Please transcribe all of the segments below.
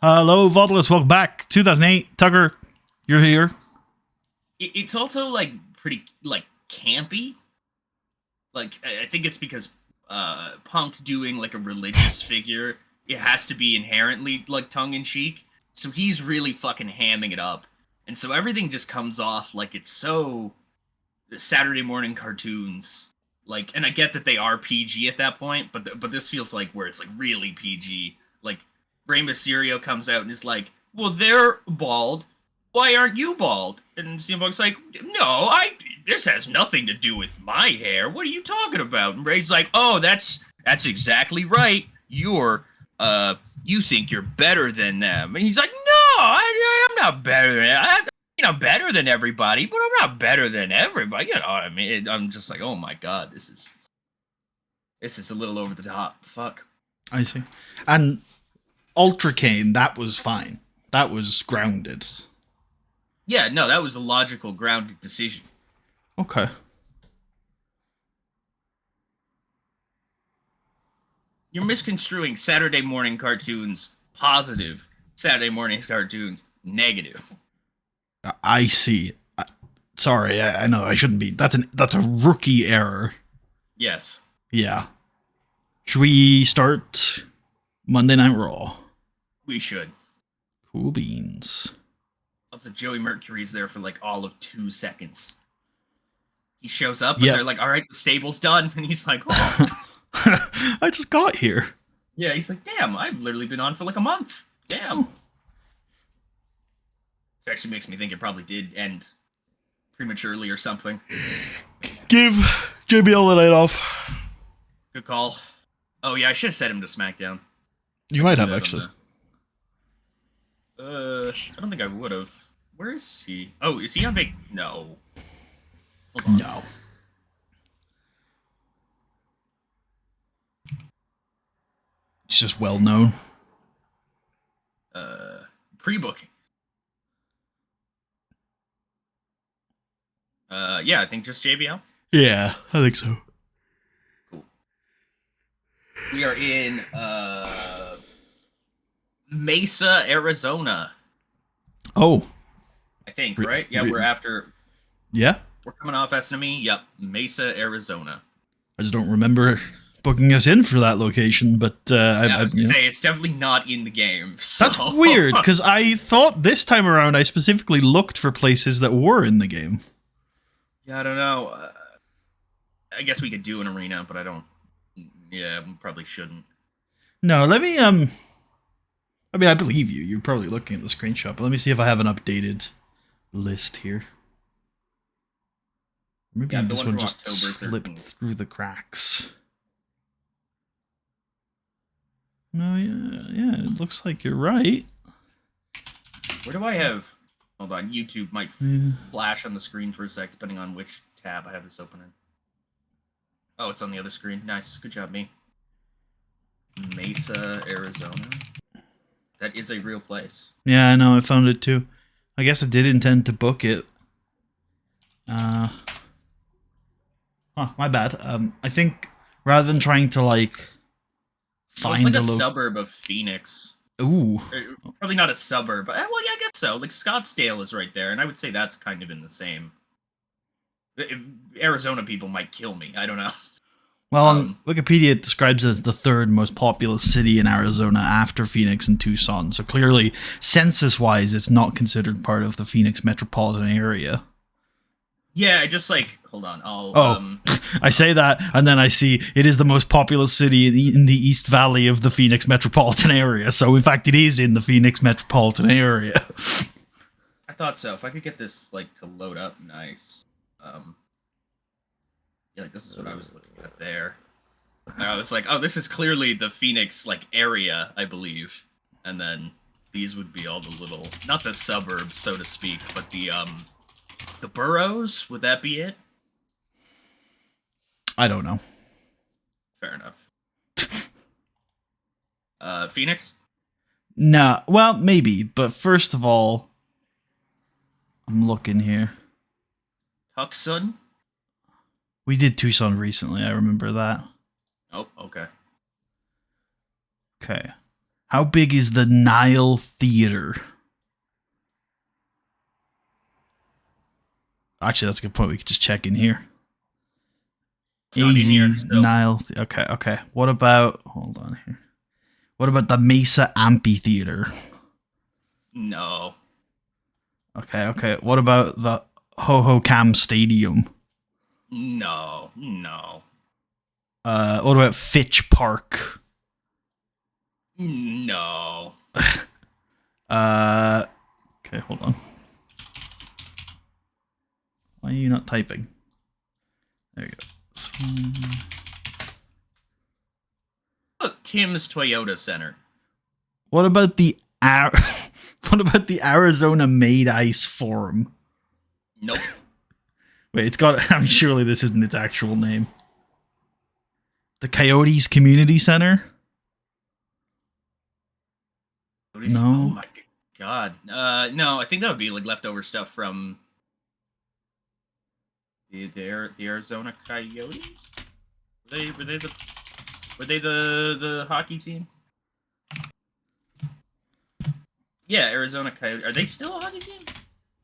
Hello, Vaudalus. Welcome back. 2008. Tucker, you're here. It's also like pretty like campy. Like I think it's because Punk doing like a religious figure, it has to be inherently like tongue in cheek. So he's really fucking hamming it up, and so everything just comes off like it's so Saturday morning cartoons. Like, and I get that they are PG at that point, but this feels like where it's like really PG. Like Rey Mysterio comes out and is like, "Well, they're bald. Why aren't you bald?" And CM Punk's like, "No, this has nothing to do with my hair. What are you talking about?" And Ray's like, "Oh, that's exactly right. You think you're better than them." And he's like, "No, I'm not better than better than everybody, but I'm not better than everybody. You know what I mean?" I'm just like, oh my god, this is a little over the top. Fuck. I see. And Ultra Cane, that was fine. That was grounded. Yeah, no, that was a logical, grounded decision. Okay. You're misconstruing Saturday morning cartoons positive, Saturday morning cartoons negative. I see. Sorry, I know I shouldn't be. That's a rookie error. Yes. Yeah. Should we start Monday Night Raw? We should. Cool beans. Also, Joey Mercury's there for like all of 2 seconds. He shows up and they're like, "All right, the stable's done," and he's like, "Oh." I just got here. Yeah, he's like, "Damn, I've literally been on for like a month. Damn." It actually makes me think it probably did end prematurely or something. Give JBL the night off. Good call. Oh yeah, I should have sent him to SmackDown. You might have, actually. I don't think I would have. Where is he? Oh, is he on vac? No. Hold on. No. It's just well known. Pre-booking. Yeah, I think just JBL. Yeah, I think so. Cool. We are in Mesa, Arizona. Oh. I think, right? Yeah, we're after. Yeah? We're coming off SNME. Yep, Mesa, Arizona. I just don't remember booking us in for that location, but I was going to say, it's definitely not in the game. So. That's weird, because I thought this time around I specifically looked for places that were in the game. Yeah, I don't know. I guess we could do an arena, but I don't. Yeah, we probably shouldn't. No, let me, I mean, I believe you. You're probably looking at the screenshot, but let me see if I have an updated list here. Maybe this one just slipped through the cracks. No, yeah, it looks like you're right. Where do I have... Hold on, YouTube might flash on the screen for a sec, depending on which tab I have this open in. Oh, it's on the other screen. Nice. Good job, me. Mesa, Arizona. That is a real place. Yeah, I know. I found it too. I guess I did intend to book it. My bad. I think rather than trying to like find it's like a suburb of Phoenix. Ooh. Probably not a suburb, but well, yeah, I guess so. Like Scottsdale is right there, and I would say that's kind of in the same. Arizona people might kill me. I don't know. Well, on Wikipedia it describes it as the third most populous city in Arizona after Phoenix and Tucson. So clearly, census-wise, it's not considered part of the Phoenix metropolitan area. Yeah, I just like hold on. I say that, and then I see it is the most populous city in the East Valley of the Phoenix metropolitan area. So in fact, it is in the Phoenix metropolitan area. I thought so. If I could get this like to load up, nice. Yeah, like this is what I was looking at there. And I was like, oh, this is clearly the Phoenix like area, I believe. And then these would be all the little, not the suburbs, so to speak, but the boroughs. Would that be it? I don't know. Fair enough. Phoenix? Nah, well, maybe, but first of all, I'm looking here. Tucson? We did Tucson recently, I remember that. Oh, okay. Okay. How big is the Nile Theater? Actually, that's a good point. We could just check in here. It's not in here. Easy So Nile. Okay. What about? Hold on here. What about the Mesa Amphitheater? no. Okay. What about the Hohokam Stadium? No. What about Fitch Park? No. Okay, hold on. Why are you not typing? There you go. Look, Tim's Toyota Center. What about the what about the Arizona Made Ice Forum? Nope. Wait, it's got. I mean, surely this isn't its actual name. The Coyotes Community Center. No. Oh my god. No, I think that would be like leftover stuff from the Arizona Coyotes. Were they the hockey team? Yeah, Arizona Coyotes. Are they still a hockey team?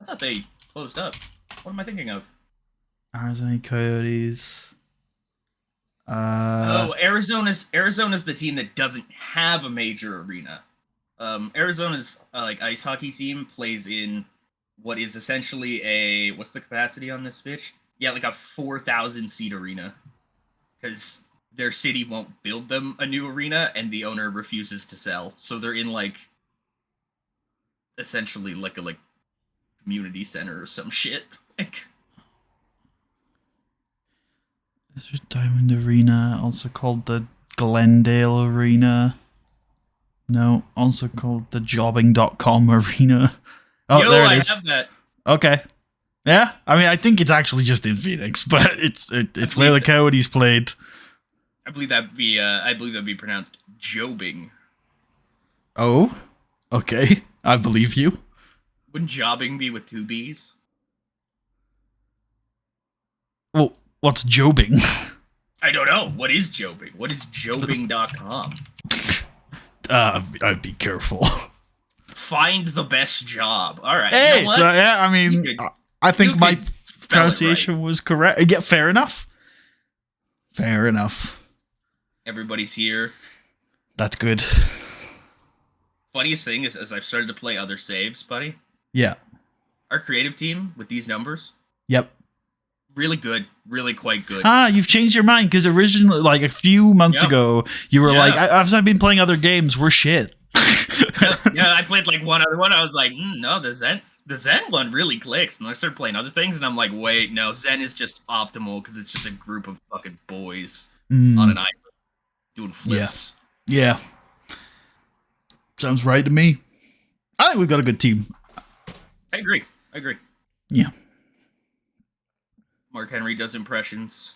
I thought they closed up. What am I thinking of? Arizona Coyotes. Arizona's the team that doesn't have a major arena. Arizona's like ice hockey team plays in what is essentially what's the capacity on this pitch? Yeah, like a 4,000 seat arena, because their city won't build them a new arena and the owner refuses to sell. So they're in like essentially like a community center or some shit. Like Desert Diamond Arena, also called the Glendale Arena. No, also called the Jobbing.com Arena. Oh, there it is. I have that. Okay. Yeah, I mean, I think it's actually just in Phoenix, but it's where the Coyotes played. I believe that'd be pronounced Jobbing. Oh, okay. I believe you. Wouldn't Jobbing be with 2 B's? Well, what's jobbing? I don't know. What is Jobbing? What is Jobbing.com? I'd be careful. Find the best job. All right. Hey, you know what? so yeah, I mean, I think my pronunciation was correct. Yeah, fair enough. Fair enough. Everybody's here. That's good. Funniest thing is, as I've started to play other saves, buddy, Yeah. our creative team with these numbers, Yep. really good. Really quite good. You've changed your mind, because originally, like a few months ago, you were like, as I've been playing other games, we're shit. Yeah, I played like one other one. I was like, no, the Zen one really clicks. And I started playing other things, and I'm like, wait, no, Zen is just optimal because it's just a group of fucking boys on an island doing flips. Yeah. Sounds right to me. I think we've got a good team. I agree. Yeah. Mark Henry does impressions.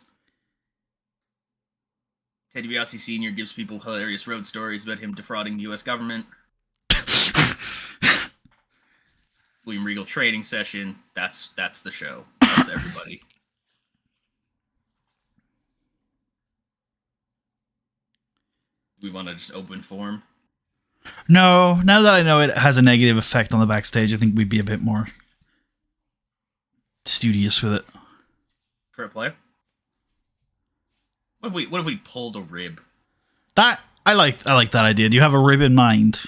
Ted DiBiase Sr. gives people hilarious road stories about him defrauding the U.S. government. William Regal training session. That's the show. That's everybody. We want to just open form. No, now that I know it has a negative effect on the backstage, I think we'd be a bit more studious with it. For a player? What if we pulled a rib? That I like that idea. Do you have a rib in mind?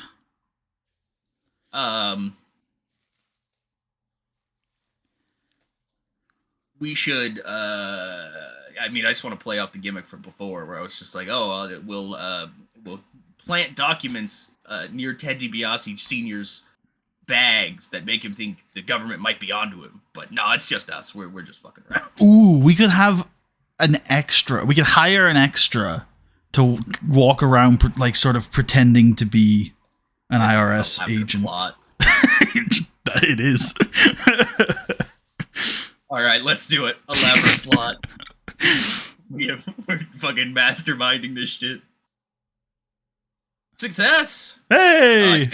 We should I mean, I just want to play off the gimmick from before where I was just like, oh, we'll plant documents near Ted DiBiase Sr.'s bags that make him think the government might be onto him. But no, it's just us. We're just fucking around. Ooh, we could have an extra. We could hire an extra to walk around, like, sort of pretending to be an IRS agent. It is. All right, let's do it. Elaborate plot. We're fucking masterminding this shit. Success! Hey!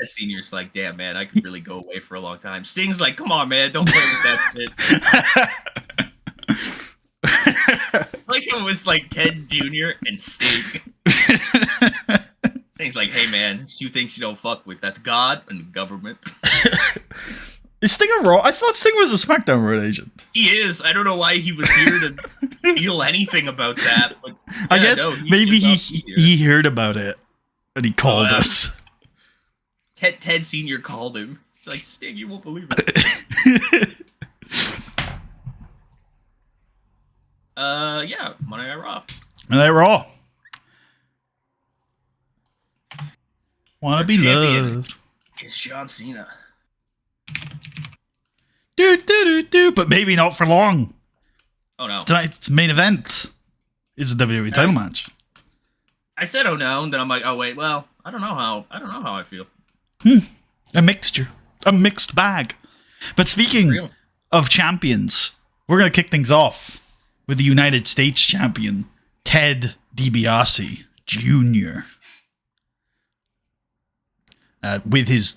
Senior's like, damn, man, I could really go away for a long time. Sting's like, come on, man, don't play with that shit. Like it was like Ted Jr. and Sting. he's like, hey man, few things you don't fuck with. That's God and the government. Is Sting a Raw? I thought Sting was a SmackDown Road agent. He is. I don't know why he was here to feel anything about that. But yeah, I guess maybe he heard about it and he called us. Ted Sr. called him. He's like, Sting, you won't believe it. Yeah, Monday Night Raw. Monday Night Raw. Wanna be loved. It's John Cena. Do, but maybe not for long. Oh no! Tonight's main event is a WWE title match. I said oh no, and then I'm like, oh wait, well, I don't know how I feel. A mixed bag. But speaking of champions, we're gonna kick things off with the United States champion, Ted DiBiase Jr. With his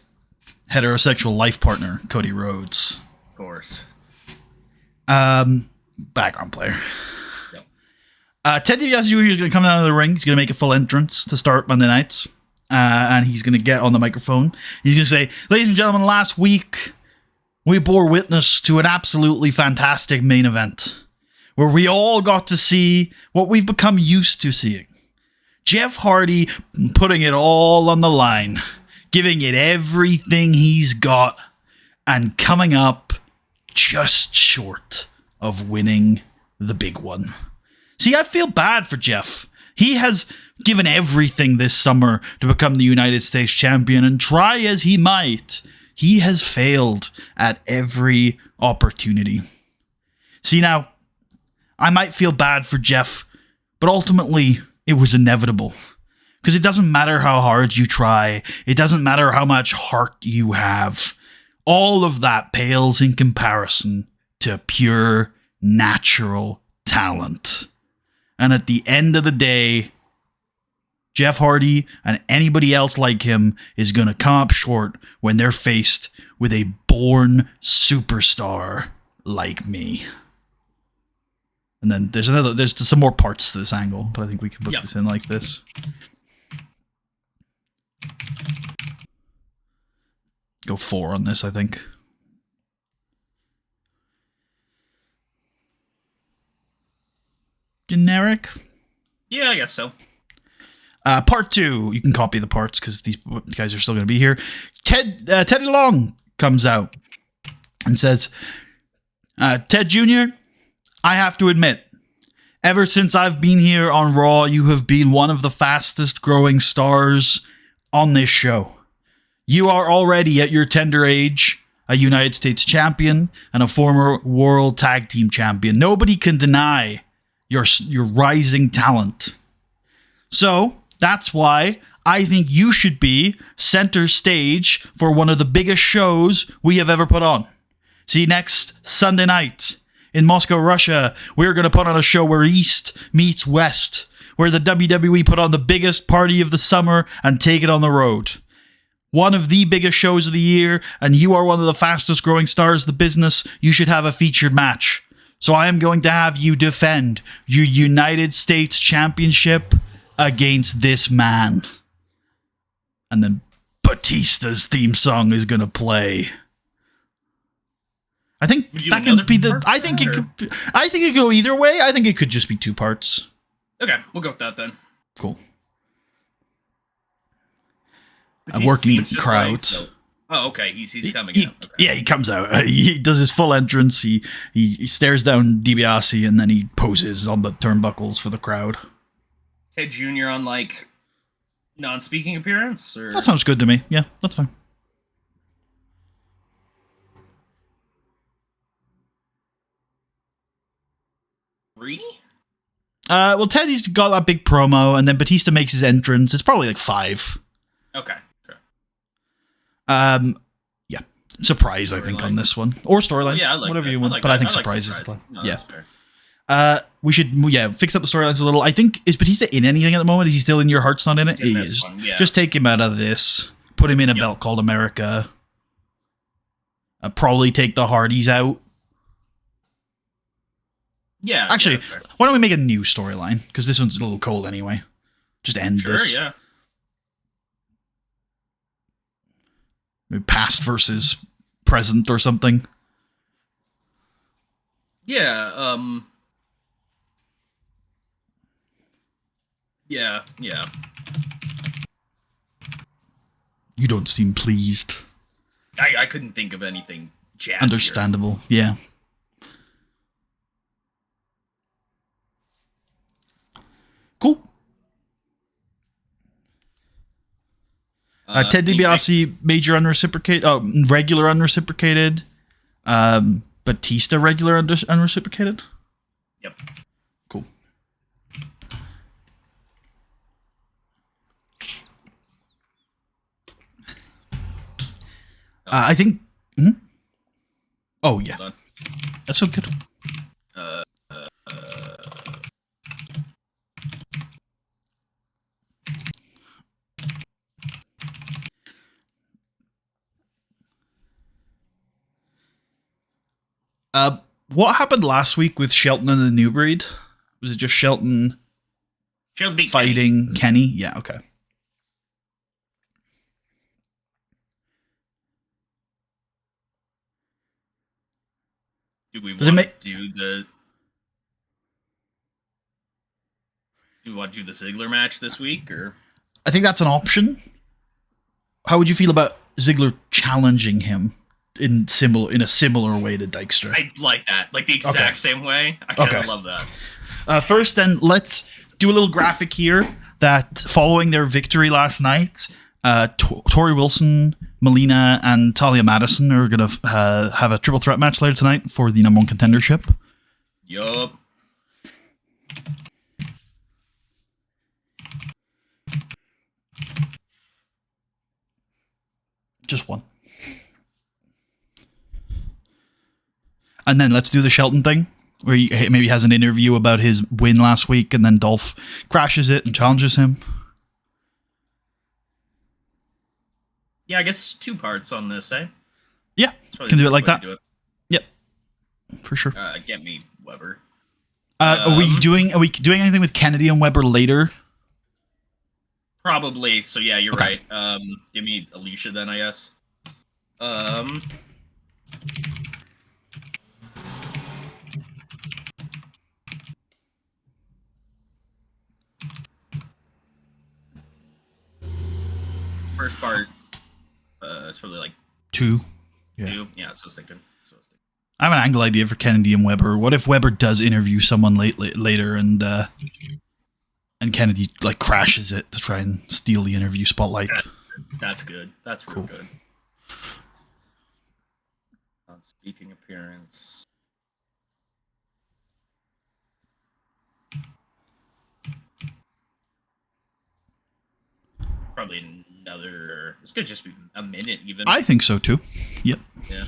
heterosexual life partner, Cody Rhodes. Of course. Background player. Yep. Ted DiBiase Jr. is going to come down to the ring. He's going to make a full entrance to start Monday nights. And he's going to get on the microphone. He's going to say, ladies and gentlemen, last week we bore witness to an absolutely fantastic main event where we all got to see what we've become used to seeing. Jeff Hardy putting it all on the line, giving it everything he's got, and coming up just short of winning the big one. See, I feel bad for Jeff. He has given everything this summer to become the United States champion, and try as he might, he has failed at every opportunity. See, now, I might feel bad for Jeff, but ultimately, it was inevitable. Because it doesn't matter how hard you try, it doesn't matter how much heart you have. All of that pales in comparison to pure, natural talent. And at the end of the day, Jeff Hardy and anybody else like him is going to come up short when they're faced with a born superstar like me. And then there's some more parts to this angle, but I think we can put this in like this. Go 4 on this, I think. Generic? Yeah, I guess so. Part 2. You can copy the parts because these guys are still going to be here. Teddy Long comes out and says, Ted Jr., I have to admit, ever since I've been here on Raw, you have been one of the fastest growing stars on this show. You are already at your tender age a United States champion and a former world tag team champion. Nobody can deny your rising talent. So that's why I think you should be center stage for one of the biggest shows we have ever put on. See, next Sunday night in Moscow, Russia, we're going to put on a show where East meets West, where the WWE put on the biggest party of the summer and take it on the road. One of the biggest shows of the year, and you are one of the fastest growing stars of the business. You should have a featured match. So I am going to have you defend your United States Championship against this man. And then Batista's theme song is going to play. I think that can be the. I think it could. I think it could go either way. I think it could just be 2 parts. Okay, we'll go with that then. Cool. Working the crowd. Like, so. Oh, okay. He's coming out. Okay. Yeah, he comes out. He does his full entrance. He stares down DiBiase and then he poses on the turnbuckles for the crowd. Ted Jr. on like non-speaking appearance, or that sounds good to me. Yeah, that's fine. Really? Well, Teddy's got that big promo, and then Batista makes his entrance. It's probably like 5. Okay. Yeah, surprise. I think on this one or storyline. Yeah, I like whatever that. you want. I like but that. I think I surprise like is the plan. No, yeah. that's fair. We should fix up the storylines a little. I think, is Batista in anything at the moment? Is he still in Your Heart's Not in It? He is. Yeah. Just take him out of this. Put him in a belt called America. Probably take the Hardys out. Yeah. Actually, why don't we make a new storyline? Because this one's a little cold anyway. Just end this. Sure, yeah. Maybe past versus present or something. Yeah. Yeah. You don't seem pleased. I couldn't think of anything jazzier. Understandable. Yeah. Cool. Ted DiBiase, major unreciprocated, regular unreciprocated. Batista, regular unreciprocated. Yep. Cool. I think. Oh yeah, that's so good. What happened last week with Shelton and the New Breed? Was it just Shelton fighting Kenny? Yeah, okay. Do we want to do the Ziggler match this week, or? I think that's an option. How would you feel about Ziggler challenging him in a similar way to Dykstra? I like that, like the exact same way. I kind of love that. First, then let's do a little graphic here. That following their victory last night, Tori Wilson, Melina, and Talia Madison are going to have a triple threat match later tonight for the #1 contendership. Yup. Just one. And then let's do the Shelton thing, where he maybe has an interview about his win last week, and then Dolph crashes it and challenges him. Yeah, I guess 2 parts on this, eh? Yeah, can do it like that. Yep, for sure. Get me, Weber. Are we doing anything with Kennedy and Weber later? Probably. So yeah, you're right. Give me Alicia then, I guess. First part, it's probably like 2. 2. Yeah, that's what I was thinking. I have an angle idea for Kennedy and Weber. What if Weber does interview someone later and Kennedy like crashes it to try and steal the interview spotlight? That's good. That's real good. On speaking appearance. Probably another. This could just be a minute, even. I think so too. Yep. Yeah.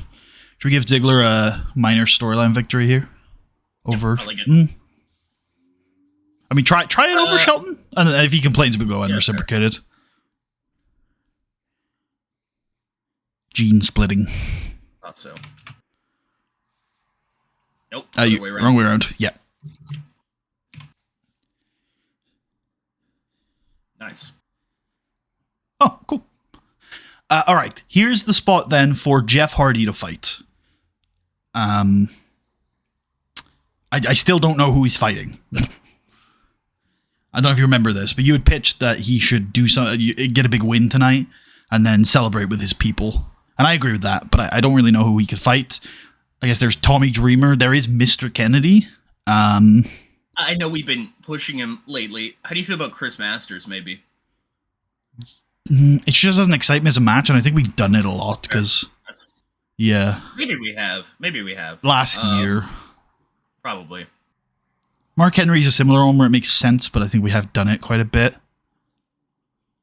Should we give Ziggler a minor storyline victory here? Over. Yep, I like it. I mean, try it over Shelton, and if he complains, we go unreciprocated. Sure. Gene splitting. Thought so. Nope. Wrong way around. Yeah. Nice. Oh, cool. All right. Here's the spot then for Jeff Hardy to fight. I still don't know who he's fighting. I don't know if you remember this, but you had pitched that he should do get a big win tonight and then celebrate with his people. And I agree with that, but I don't really know who he could fight. I guess there's Tommy Dreamer. There is Mr. Kennedy. I know we've been pushing him lately. How do you feel about Chris Masters, maybe? It just doesn't excite me as a match, and I think we've done it a lot because... Yeah. Maybe we have. Last year. Probably. Mark Henry's a similar one where it makes sense, but I think we have done it quite a bit.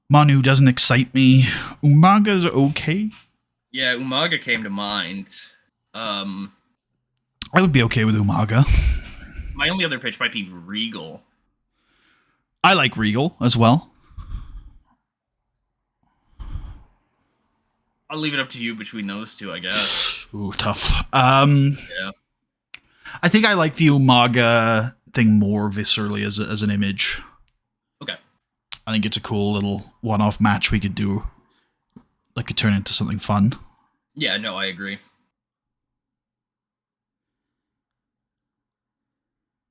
Manu doesn't excite me. Umaga's okay. Yeah, Umaga came to mind. I would be okay with Umaga. My only other pitch might be Regal. I like Regal as well. I'll leave it up to you between those two, I guess. Ooh, tough. Yeah. I think I like the Umaga thing more viscerally as an image. Okay. I think it's a cool little one-off match we could do. that could turn into something fun. Yeah, no, I agree.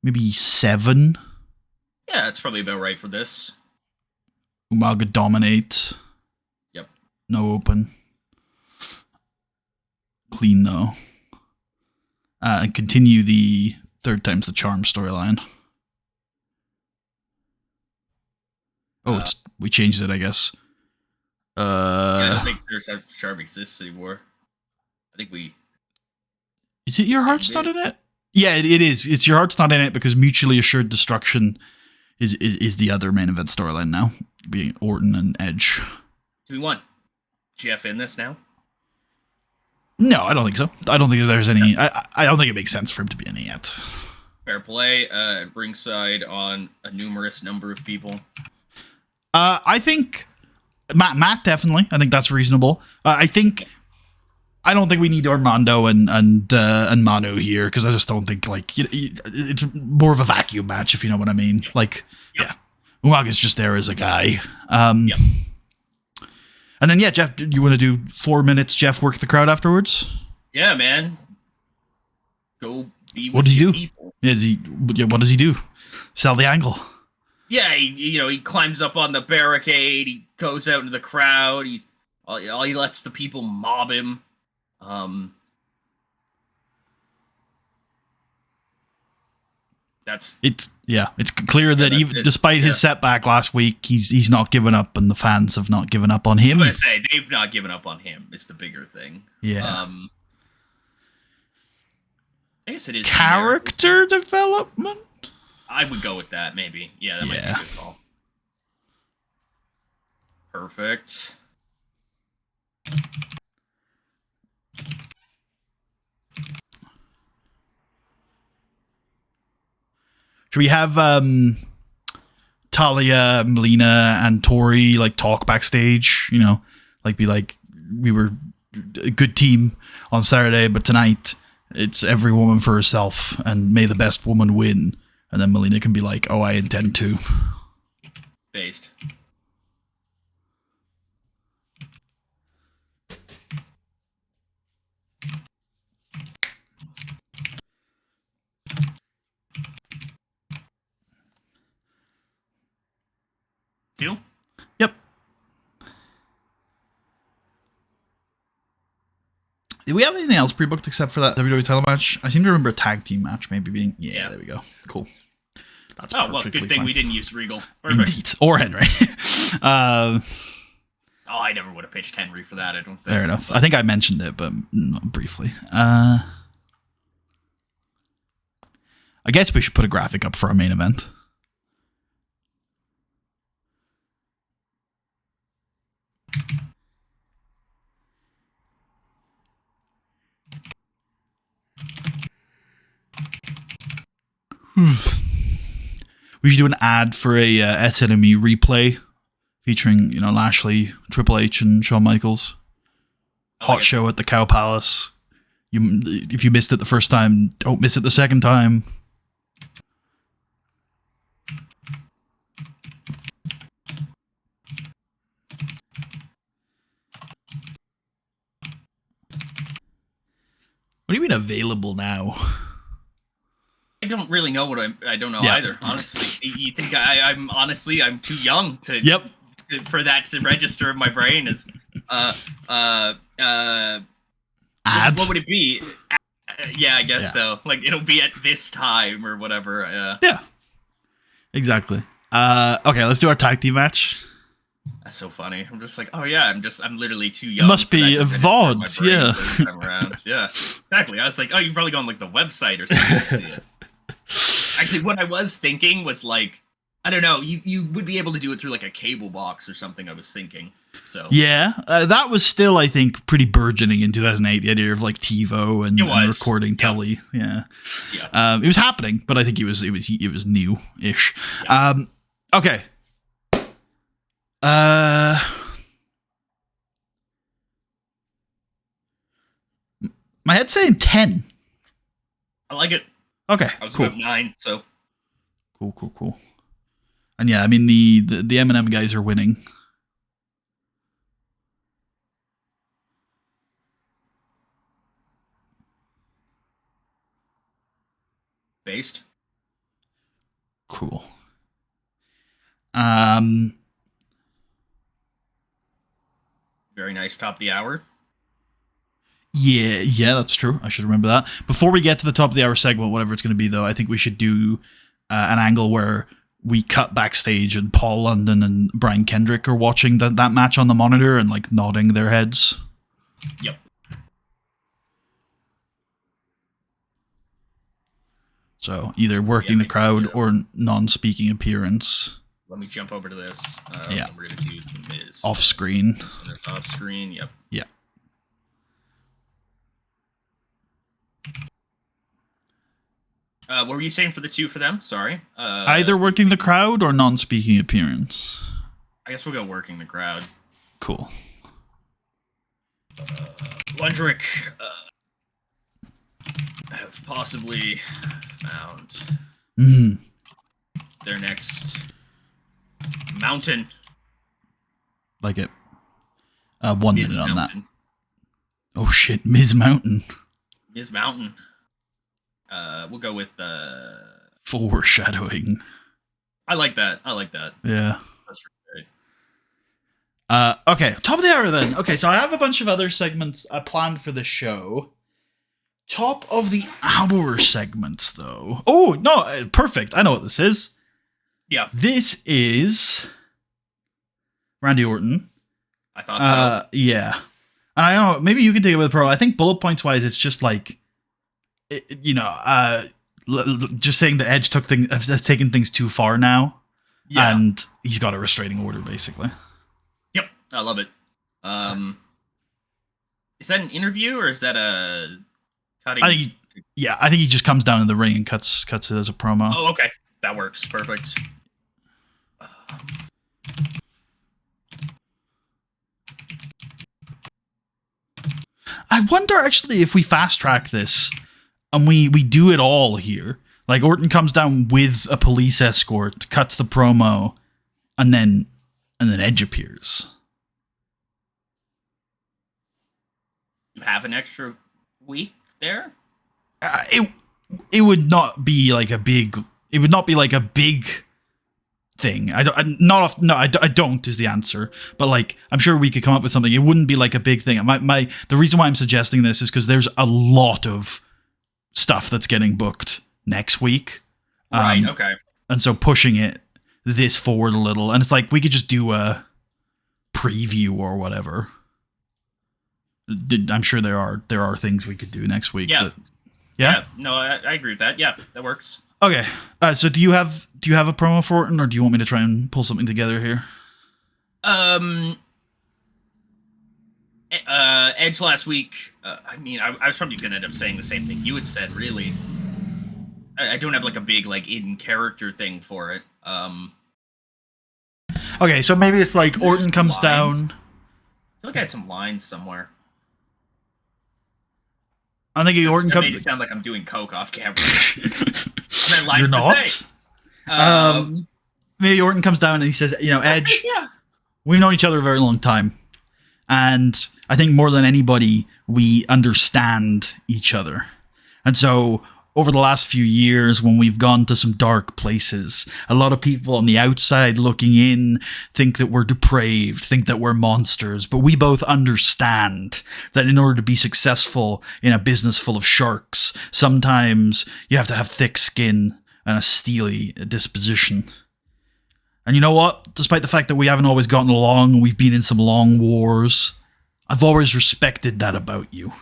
Maybe 7. Yeah, that's probably about right for this. Umaga dominate. Yep. No open. Clean though. And continue the 3rd time's the charm storyline. Oh, we changed it, I guess. Yeah, I don't think Third Time's the Charm exists anymore. I think we. Is it Your Heart's Not in It? Yeah, it is. It's Your Heart's Not in It because Mutually Assured Destruction is the other main event storyline now, being Orton and Edge. Do we want Jeff in this now? No, I don't think so. I don't think there's any. I don't think it makes sense for him to be in it yet. Fair play. Ringside on a numerous number of people. I think Matt definitely. I think that's reasonable. I don't think we need Armando and Manu here because I just don't think it's more of a vacuum match if you know what I mean. Yeah, Umaga's just there as a guy. Yep. And then Jeff, you want to do 4 minutes? Jeff work the crowd afterwards. Yeah, man. Go be with what does he do? People. What does he do? Sell the angle. Yeah, he climbs up on the barricade. He goes out into the crowd. He lets the people mob him. It's clear that even despite his setback last week, he's not given up, and the fans have not given up on him. I'm gonna say they've not given up on him. It's the bigger thing. Yeah. I guess it is character development. I would go with that, maybe. Yeah, that might be a good call. Perfect. Should we have Talia, Melina, and Tori talk backstage? Be like, we were a good team on Saturday, but tonight it's every woman for herself, and may the best woman win. And then Melina can be like, "Oh, I intend to." Based. Deal? Yep. Did we have anything else pre-booked except for that WWE title match? I seem to remember a tag team match maybe being... Yeah, there we go. Cool. That's good thing we didn't use Regal. Perfect. Indeed. Or Henry. I never would have pitched Henry for that, I don't think. Fair enough. I think I mentioned it, but briefly. I guess we should put a graphic up for our main event. We should do an ad for a SNME replay featuring, Lashley, Triple H, and Shawn Michaels. Hot show at the Cow Palace. If you missed it the first time, don't miss it the second time. What do you mean available now? I don't really know I don't know either, honestly. You think I'm too young for that to register in my brain as ad? What would it be? Yeah, I guess so. It'll be at this time or whatever. Yeah. Exactly. Okay, let's do our tag team match. That's so funny. I'm just like, oh yeah, I'm literally too young. Must be a VOD, yeah. Yeah, exactly. I was like, oh, you've probably gone the website or something to see it. Actually, what I was thinking was I don't know, you would be able to do it through a cable box or something, I was thinking. So yeah, that was still, I think, pretty burgeoning in 2008, the idea of TiVo and recording telly. Yeah. It was happening, but I think it was new-ish. Yeah. Okay. My head's saying 10. I like it. Okay, I was cool. about 9, so cool. And yeah, I mean the M&M guys are winning. Based. Cool. Very nice. Top of the hour. Yeah, that's true. I should remember that. Before we get to the top of the hour segment, whatever it's going to be, though, I think we should do an angle where we cut backstage and Paul London and Brian Kendrick are watching that match on the monitor and like nodding their heads. Yep. So either working the crowd or non-speaking appearance. Let me jump over to this. Yeah. We're going to do the Miz. Off screen. So there's off screen. Yep. Yeah. What were you saying for the two for them? Sorry. Either working the crowd or non-speaking appearance. I guess we'll go working the crowd. Cool. Lundrick have possibly found their next mountain. Like it. 1 minute on Mountain. that. Oh shit, Ms. Mountain. Ms. Mountain. We'll go with foreshadowing. I like that. Yeah. That's great. Okay, top of the hour then. Okay, so I have a bunch of other segments planned for the show. Top of the hour segments, though. Oh, no, perfect. I know what this is. Yeah. This is Randy Orton. I thought so. Yeah. And I don't know, maybe you can take it with pro. I think bullet points wise, it's just like, just saying that Edge has taken things too far now. Yeah. And he's got a restraining order, basically. Yep. I love it. Is that an interview or is that a cutting? I think he just comes down in the ring and cuts it as a promo. Oh, okay. That works. Perfect. I wonder actually if we fast track this and we do it all here. Like Orton comes down with a police escort, cuts the promo, and then Edge appears. You have an extra week there? It would not be like a big. It would not be like a big thing. I don't is the answer. But like, I'm sure we could come up with something. It wouldn't be like a big thing. The reason why I'm suggesting this is because there's a lot of stuff that's getting booked next week. Right. Okay. And so pushing this forward a little, and it's like we could just do a preview or whatever. I'm sure there are things we could do next week. Yeah. Yeah. No, I agree with that. Yeah, that works. Okay. So do you have a promo for Orton, or do you want me to try and pull something together here? Edge last week. I was probably gonna end up saying the same thing you had said. Really, I don't have like a big like in character thing for it. Okay, so maybe it's like Orton comes down. I feel like I had some lines somewhere. I think Orton comes. Made it sound like I'm doing coke off camera. You're not. Maybe Orton comes down and he says, Edge. Yeah. We've known each other a very long time, and I think more than anybody, we understand each other. And so over the last few years, when we've gone to some dark places, a lot of people on the outside looking in think that we're depraved, think that we're monsters, but we both understand that in order to be successful in a business full of sharks, sometimes you have to have thick skin and a steely disposition. And you know what? Despite the fact that we haven't always gotten along and we've been in some long wars, I've always respected that about you.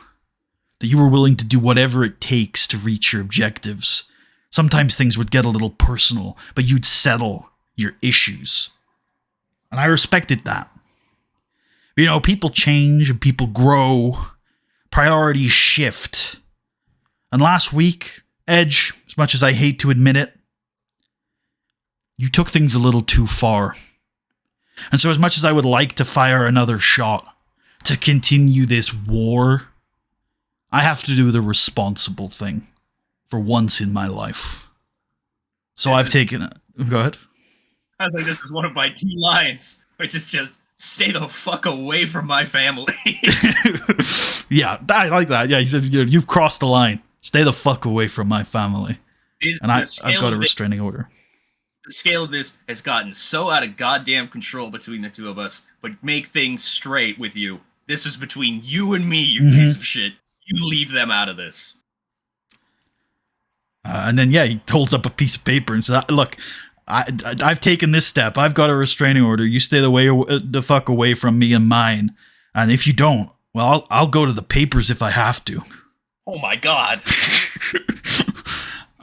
That you were willing to do whatever it takes to reach your objectives. Sometimes things would get a little personal, but you'd settle your issues. And I respected that. People change and people grow. Priorities shift. And last week, Edge, as much as I hate to admit it, you took things a little too far. And so as much as I would like to fire another shot, to continue this war, I have to do the responsible thing for once in my life. So I've taken it. Go ahead. I was like, this is one of my key lines, which is just stay the fuck away from my family. Yeah, I like that. Yeah, he says, you've crossed the line. Stay the fuck away from my family. and I've got a restraining order. The scale of this has gotten so out of goddamn control between the two of us, but make things straight with you. This is between you and me, you piece of shit. You leave them out of this. And then, he holds up a piece of paper and says, look, I've taken this step. I've got a restraining order. You stay the fuck away from me and mine. And if you don't, well, I'll go to the papers if I have to. Oh my god.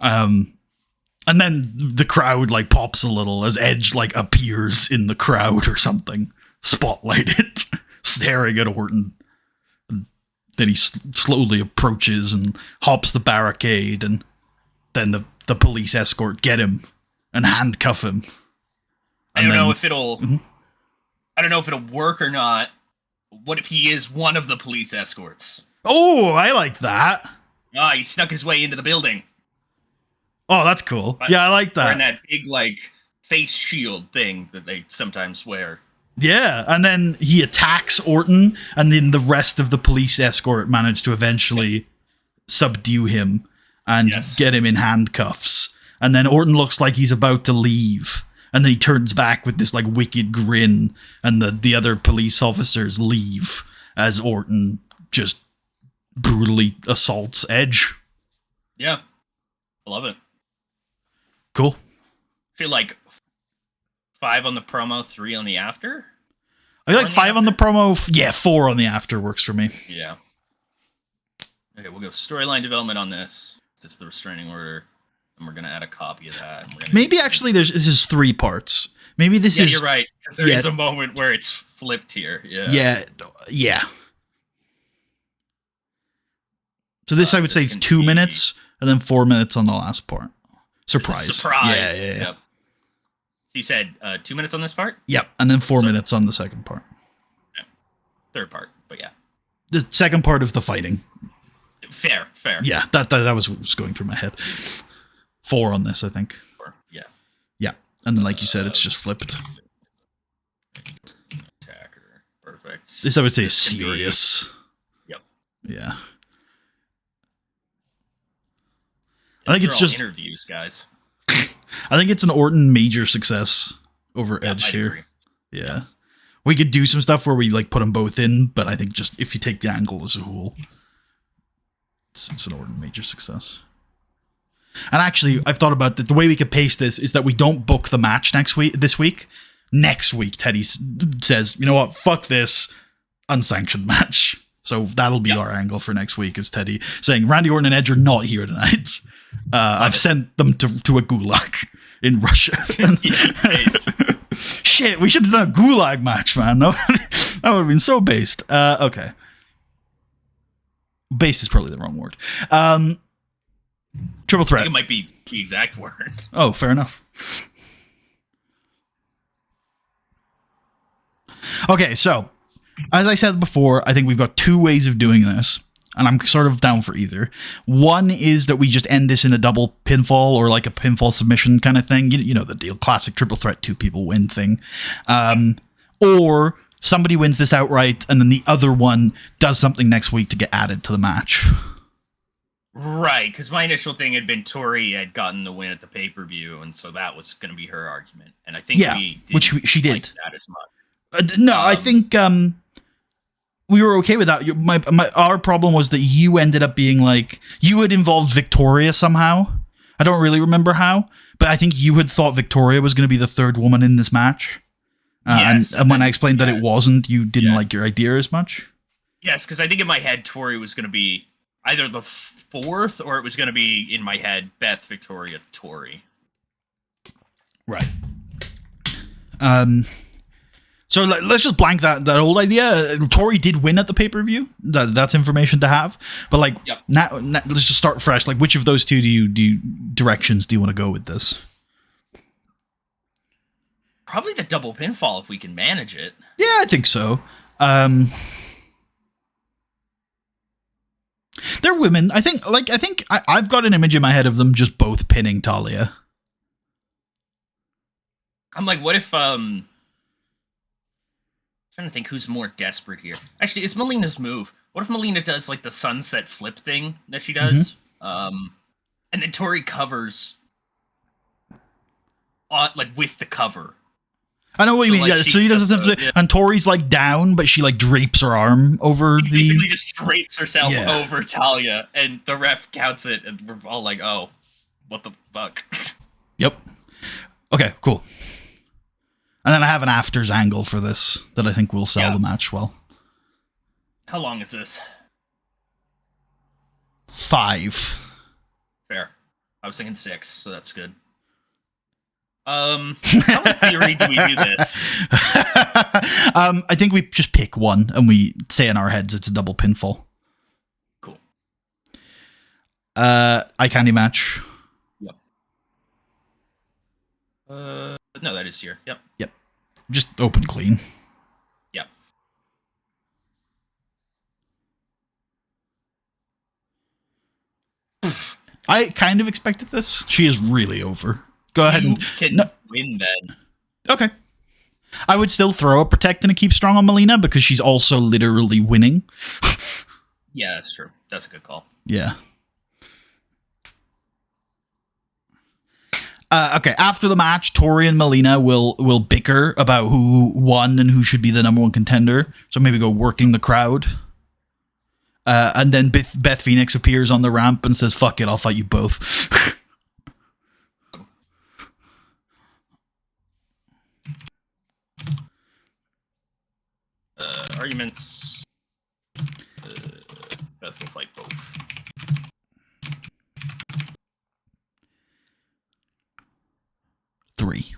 And then the crowd like pops a little as Edge like appears in the crowd or something, spotlighted, staring at Orton. And then he slowly approaches and hops the barricade, and then the police escort get him and handcuff him. I don't know if it'll work or not. What if he is one of the police escorts? Oh, I like that. He snuck his way into the building. Oh, that's cool. Yeah, I like that. Wearing that big, like, face shield thing that they sometimes wear. Yeah, and then he attacks Orton, and then the rest of the police escort manage to eventually subdue him and get him in handcuffs. And then Orton looks like he's about to leave, and then he turns back with this, like, wicked grin, and the other police officers leave as Orton just brutally assaults Edge. Yeah. I love it. Cool. I feel like 5 on the promo, 3 on the after. I feel like 5 on the promo. 4 on the after works for me. Yeah. Okay, we'll go storyline development on this. It's the restraining order, and we're gonna add a copy of that. Maybe actually, this is 3 parts. Maybe this is. You're right. There is a moment where it's flipped here. Yeah. Yeah. So this I would say is 2 minutes, and then 4 minutes on the last part. Surprise. Yeah. Yep. So you said 2 minutes on this part? Yep, and then 4 minutes on the second part. Yeah. Third part, but yeah. The second part of the fighting. Fair. Yeah, that was what was going through my head. 4 on this, I think. 4, yeah. Yeah, and then like you said, it's just flipped. Attacker, perfect. This I would say is serious. Yep. Yeah. I think it's just interviews, guys. I think it's an Orton major success over Edge here. Agree. Yeah. We could do some stuff where we like put them both in, but I think just if you take the angle as a whole, it's an Orton major success. And actually, I've thought about the way we could pace this is that we don't book the match this week. Next week, Teddy says, you know what, fuck this unsanctioned match. So that'll be our angle for next week, is Teddy saying Randy Orton and Edge are not here tonight. I've sent them to a gulag in Russia. Shit, we should have done a gulag match, man. That would have been so based. Okay. Based is probably the wrong word. Triple threat. I think it might be the exact word. Oh, fair enough. Okay, so as I said before, I think we've got 2 ways of doing this, and I'm sort of down for either. One is that we just end this in a double pinfall or like a pinfall submission kind of thing. You know the deal. Classic triple threat, 2 people win thing. Or somebody wins this outright, and then the other one does something next week to get added to the match. Right, because my initial thing had been Tori had gotten the win at the pay-per-view, and so that was going to be her argument. And I think she did. Like that as much. No, I think we were okay with that. Our problem was that you ended up being like, you had involved Victoria somehow. I don't really remember how, but I think you had thought Victoria was going to be the 3rd woman in this match. Yes, and when I explained that it wasn't, you didn't like your idea as much. Yes, because I think in my head, Tori was going to be either the 4th, or it was going to be, in my head, Beth, Victoria, Tori. Right. So let's just blank that old idea. Tori did win at the pay-per-view. That's information to have. But like now, let's just start fresh. Like, which of those 2 directions do you want to go with this? Probably the double pinfall if we can manage it. Yeah, I think so. They're women. I think I've got an image in my head of them just both pinning Talia. I'm like, what if I'm trying to think who's more desperate here. Actually, it's Melina's move. What if Melina does like the sunset flip thing that she does? And then Tori covers like with the cover. I know what you mean. like, Yeah, so he doesn't have to, yeah. and Tori's like down, but she like drapes her arm over She basically just drapes herself over Talia, and the ref counts it, and we're all like, "Oh, what the fuck?" Yep. Okay, cool. And then I have an afters angle for this that I think will sell the match well. How long is this? 5. Fair. I was thinking 6, so that's good. How in theory do we do this? I think we just pick one and we say in our heads it's a double pinfall. Cool. Eye candy match. Yep. No, that is here. Yep. Yep. Just open clean. Yep. I kind of expected this. She is really over. Go ahead and win then. Okay. I would still throw a protect and a keep strong on Melina because she's also literally winning. Yeah, that's true. That's a good call. Yeah. Okay, after the match, Tori and Melina will bicker about who won and who should be the number 1 contender. So maybe go working the crowd. And then Beth Phoenix appears on the ramp and says, "Fuck it, I'll fight you both." Arguments. Beth will fight both. Three.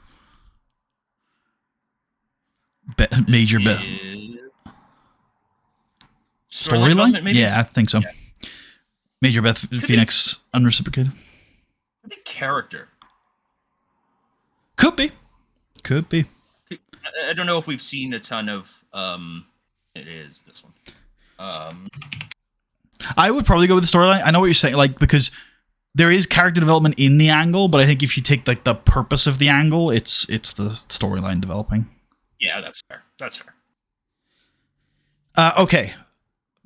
Major Beth. Storyline? Yeah, I think so. Yeah. Major Beth Phoenix unreciprocated. I think character. Could be. Could be. I don't know if we've seen a ton of it is this one. I would probably go with the storyline. I know what you're saying, like, because there is character development in the angle, but I think if you take like the purpose of the angle, it's the storyline developing. Yeah, that's fair. That's fair. Okay.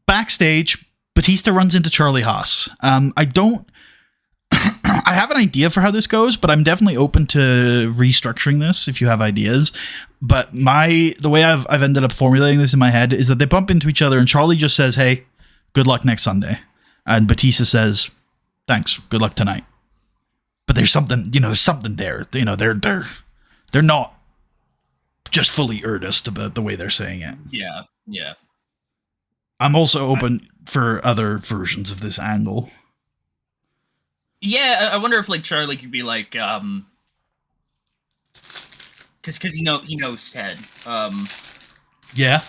Backstage, Batista runs into Charlie Haas. I don't I have an idea for how this goes, but I'm definitely open to restructuring this if you have ideas. But the way I've ended up formulating this in my head is that they bump into each other and Charlie just says, "Hey, good luck next Sunday." And Batista says, "Thanks, good luck tonight." But there's something, there's something there. They're not just fully earnest about the way they're saying it. Yeah, yeah. I'm also open for other versions of this angle. Yeah, I wonder if like Charlie could be like, because he knows Ted. Yeah.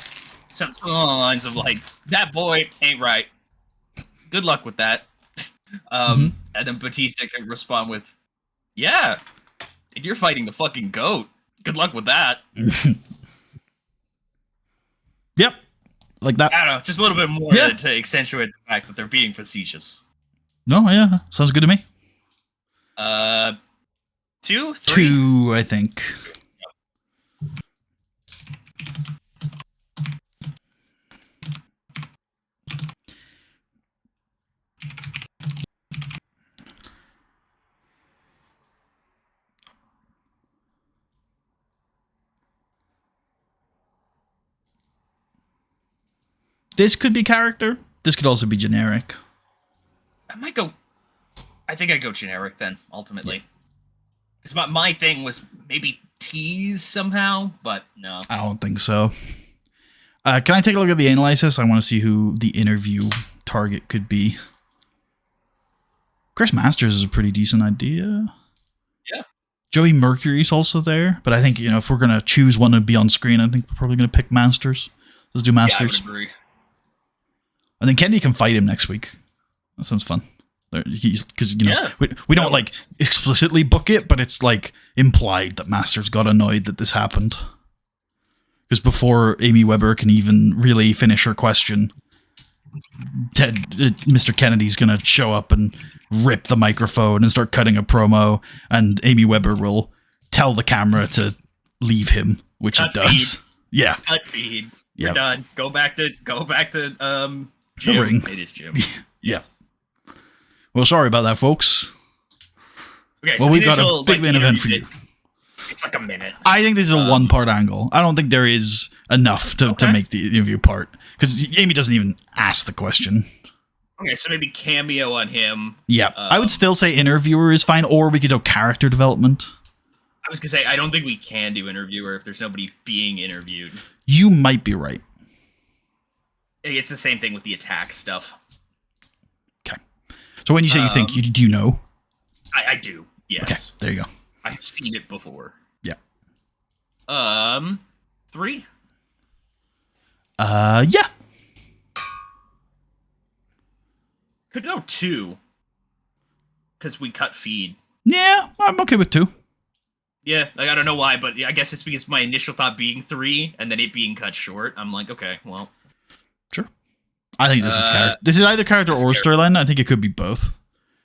Something along the lines of like, that boy ain't right. Good luck with that. And then Batista could respond with, "Yeah, and you're fighting the fucking goat. Good luck with that." Yep. Like that. I don't know, just a little bit more to accentuate the fact that they're being facetious. No, yeah, sounds good to me. 2, 3? 2, I think. This could be character. This could also be generic. I think I go generic then, ultimately. Because my thing was maybe tease somehow, but no. I don't think so. Can I take a look at the analysis? I want to see who the interview target could be. Chris Masters is a pretty decent idea. Yeah. Joey Mercury's also there, but I think, if we're going to choose one to be on screen, I think we're probably going to pick Masters. Let's do Masters. Yeah, I would agree. And then Kenny can fight him next week. That sounds fun. Because we don't like explicitly book it, but it's like implied that Masters got annoyed that this happened. Because before Amy Weber can even really finish her question, Mr. Kennedy's gonna show up and rip the microphone and start cutting a promo, and Amy Weber will tell the camera to leave him, which it does. Feed. Yeah. Cut feed. You're done. Go back to Jim. The ring. It is Jim. Yeah. Well, sorry about that, folks. Okay, Well, so we've got a big like, main event for you. It's like a minute. I think this is a one-part angle. I don't think there is enough to make the interview part. Because Amy doesn't even ask the question. Okay, so maybe cameo on him. Yeah. I would still say interviewer is fine, or we could do character development. I was going to say, I don't think we can do interviewer if there's nobody being interviewed. You might be right. It's the same thing with the attack stuff. Okay. So when you say you think, do you know? I do, yes. Okay, there you go. I've seen it before. Yeah. 3? Yeah. Could go 2. Because we cut feed. Yeah, I'm okay with 2. Yeah, like, I don't know why, but I guess it's because my initial thought being 3, and then it being cut short. I'm like, okay, well. Sure. I think this is either character or storyline. I think it could be both.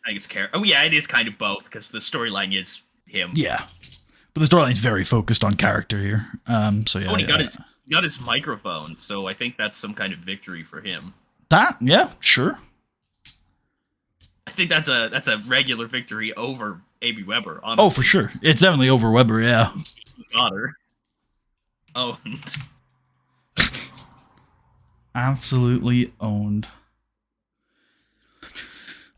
I think it's character. Oh, yeah, it is kind of both, because the storyline is him. Yeah. But the storyline is very focused on character here. So yeah. Oh, and he got his microphone, so I think that's some kind of victory for him. Yeah, sure. I think that's a regular victory over A.B. Weber, honestly. Oh, for sure. It's definitely over Weber, yeah. Got her. Oh. Absolutely owned.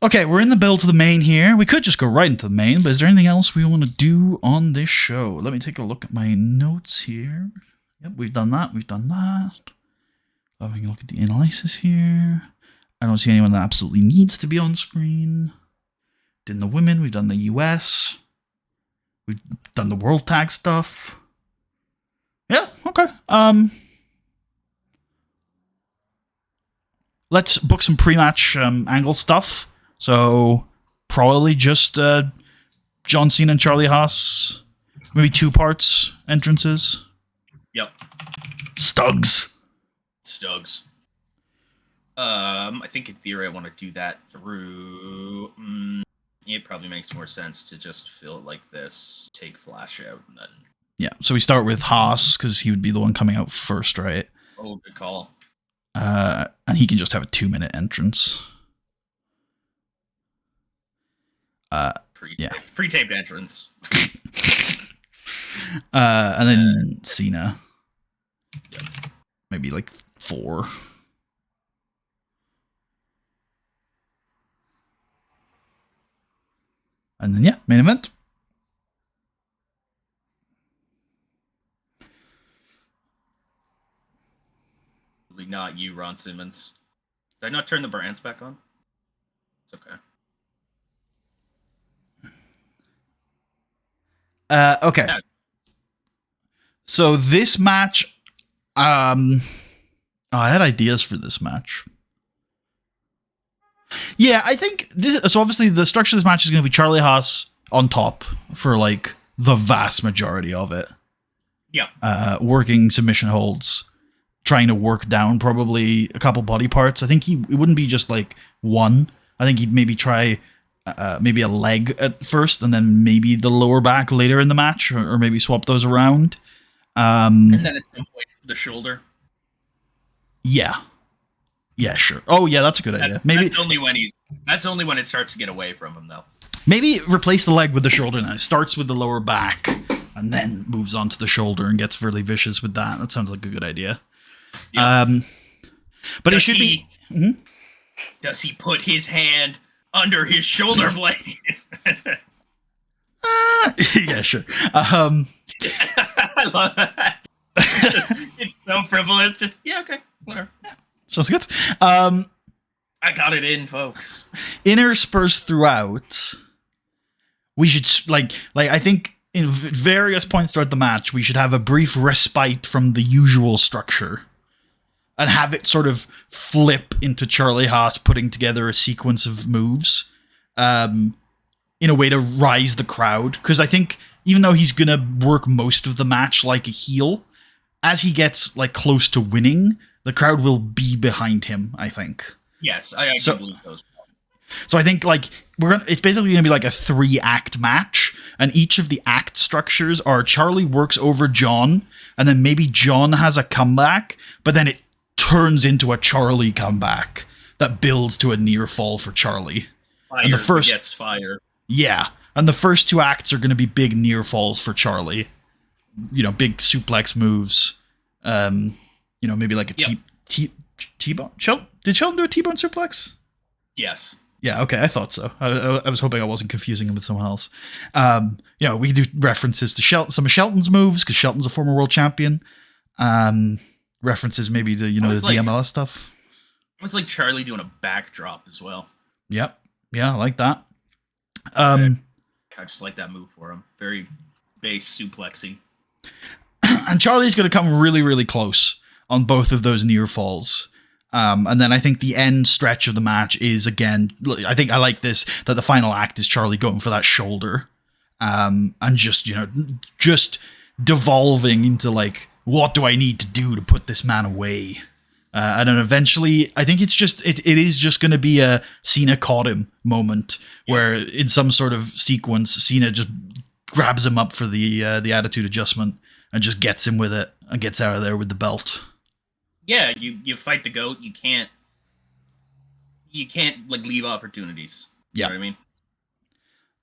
Okay, we're in the build to the main here. We could just go right into the main, but is there anything else we want to do on this show? Let me take a look at my notes here. Yep, we've done that. Having a look at the analysis here. I don't see anyone that absolutely needs to be on screen. Done the women, we've done the US. We've done the world tag stuff. Yeah, okay. Let's book some pre-match angle stuff. So probably just John Cena and Charlie Haas. Maybe 2 parts entrances. Yep. Stugs. I think in theory I want to do that through. It probably makes more sense to just fill it like this. Take Flash out and then. Yeah. So we start with Haas because he would be the one coming out first, right? Oh, good call. And he can just have a 2-minute entrance. Pre-taped entrance. And then Cena. Yep. Maybe like 4. And then main event. Not you, Ron Simmons. Did I not turn the brands back on? It's okay. Okay. Yeah. So this match, I had ideas for this match. Yeah, I think this. So obviously, the structure of this match is going to be Charlie Haas on top for like the vast majority of it. Yeah. Working submission holds, trying to work down probably a couple body parts. I think it wouldn't be just like one. I think he'd maybe try maybe a leg at first, and then maybe the lower back later in the match, or maybe swap those around. And then at some point, the shoulder. Yeah. Yeah, sure. Oh, yeah, that's a good idea. Maybe that's only when it starts to get away from him, though. Maybe replace the leg with the shoulder now. It starts with the lower back and then moves on to the shoulder and gets really vicious with that. That sounds like a good idea. Yeah. But it should be. Mm-hmm. Does he put his hand under his shoulder blade? Yeah, sure. I love that. It's so frivolous. Just okay, whatever. Yeah. Sounds good. I got it in, folks. Interspersed throughout, we should I think in various points throughout the match, we should have a brief respite from the usual structure, and have it sort of flip into Charlie Haas putting together a sequence of moves, in a way to rise the crowd. Because I think even though he's gonna work most of the match like a heel, as he gets like close to winning, the crowd will be behind him, I think. Yes, I believe so. So I think it's basically going to be like a 3-act match, and each of the act structures are Charlie works over John, and then maybe John has a comeback, but then it turns into a Charlie comeback that builds to a near fall for Charlie. Fire and the first gets fire. Yeah. And the first two acts are going to be big near falls for Charlie. Big suplex moves. Maybe like a T-bone. Did Shelton do a T-bone suplex? Yes. Yeah, okay, I thought so. I was hoping I wasn't confusing him with someone else. We do references to some of Shelton's moves, because Shelton's a former world champion. References maybe to, the DMLS stuff. It was like Charlie doing a backdrop as well. Yep. Yeah, I like that. I just like that move for him. Very base suplexy. And Charlie's going to come really, really close on both of those near falls. And then I think the end stretch of the match is, again, I think I like this, that the final act is Charlie going for that shoulder. And just devolving into like, what do I need to do to put this man away? And then eventually, I think it is just going to be a Cena caught him moment, where in some sort of sequence, Cena just grabs him up for the attitude adjustment and just gets him with it and gets out of there with the belt. Yeah, you fight the GOAT. You can't like leave opportunities. Yeah, you know what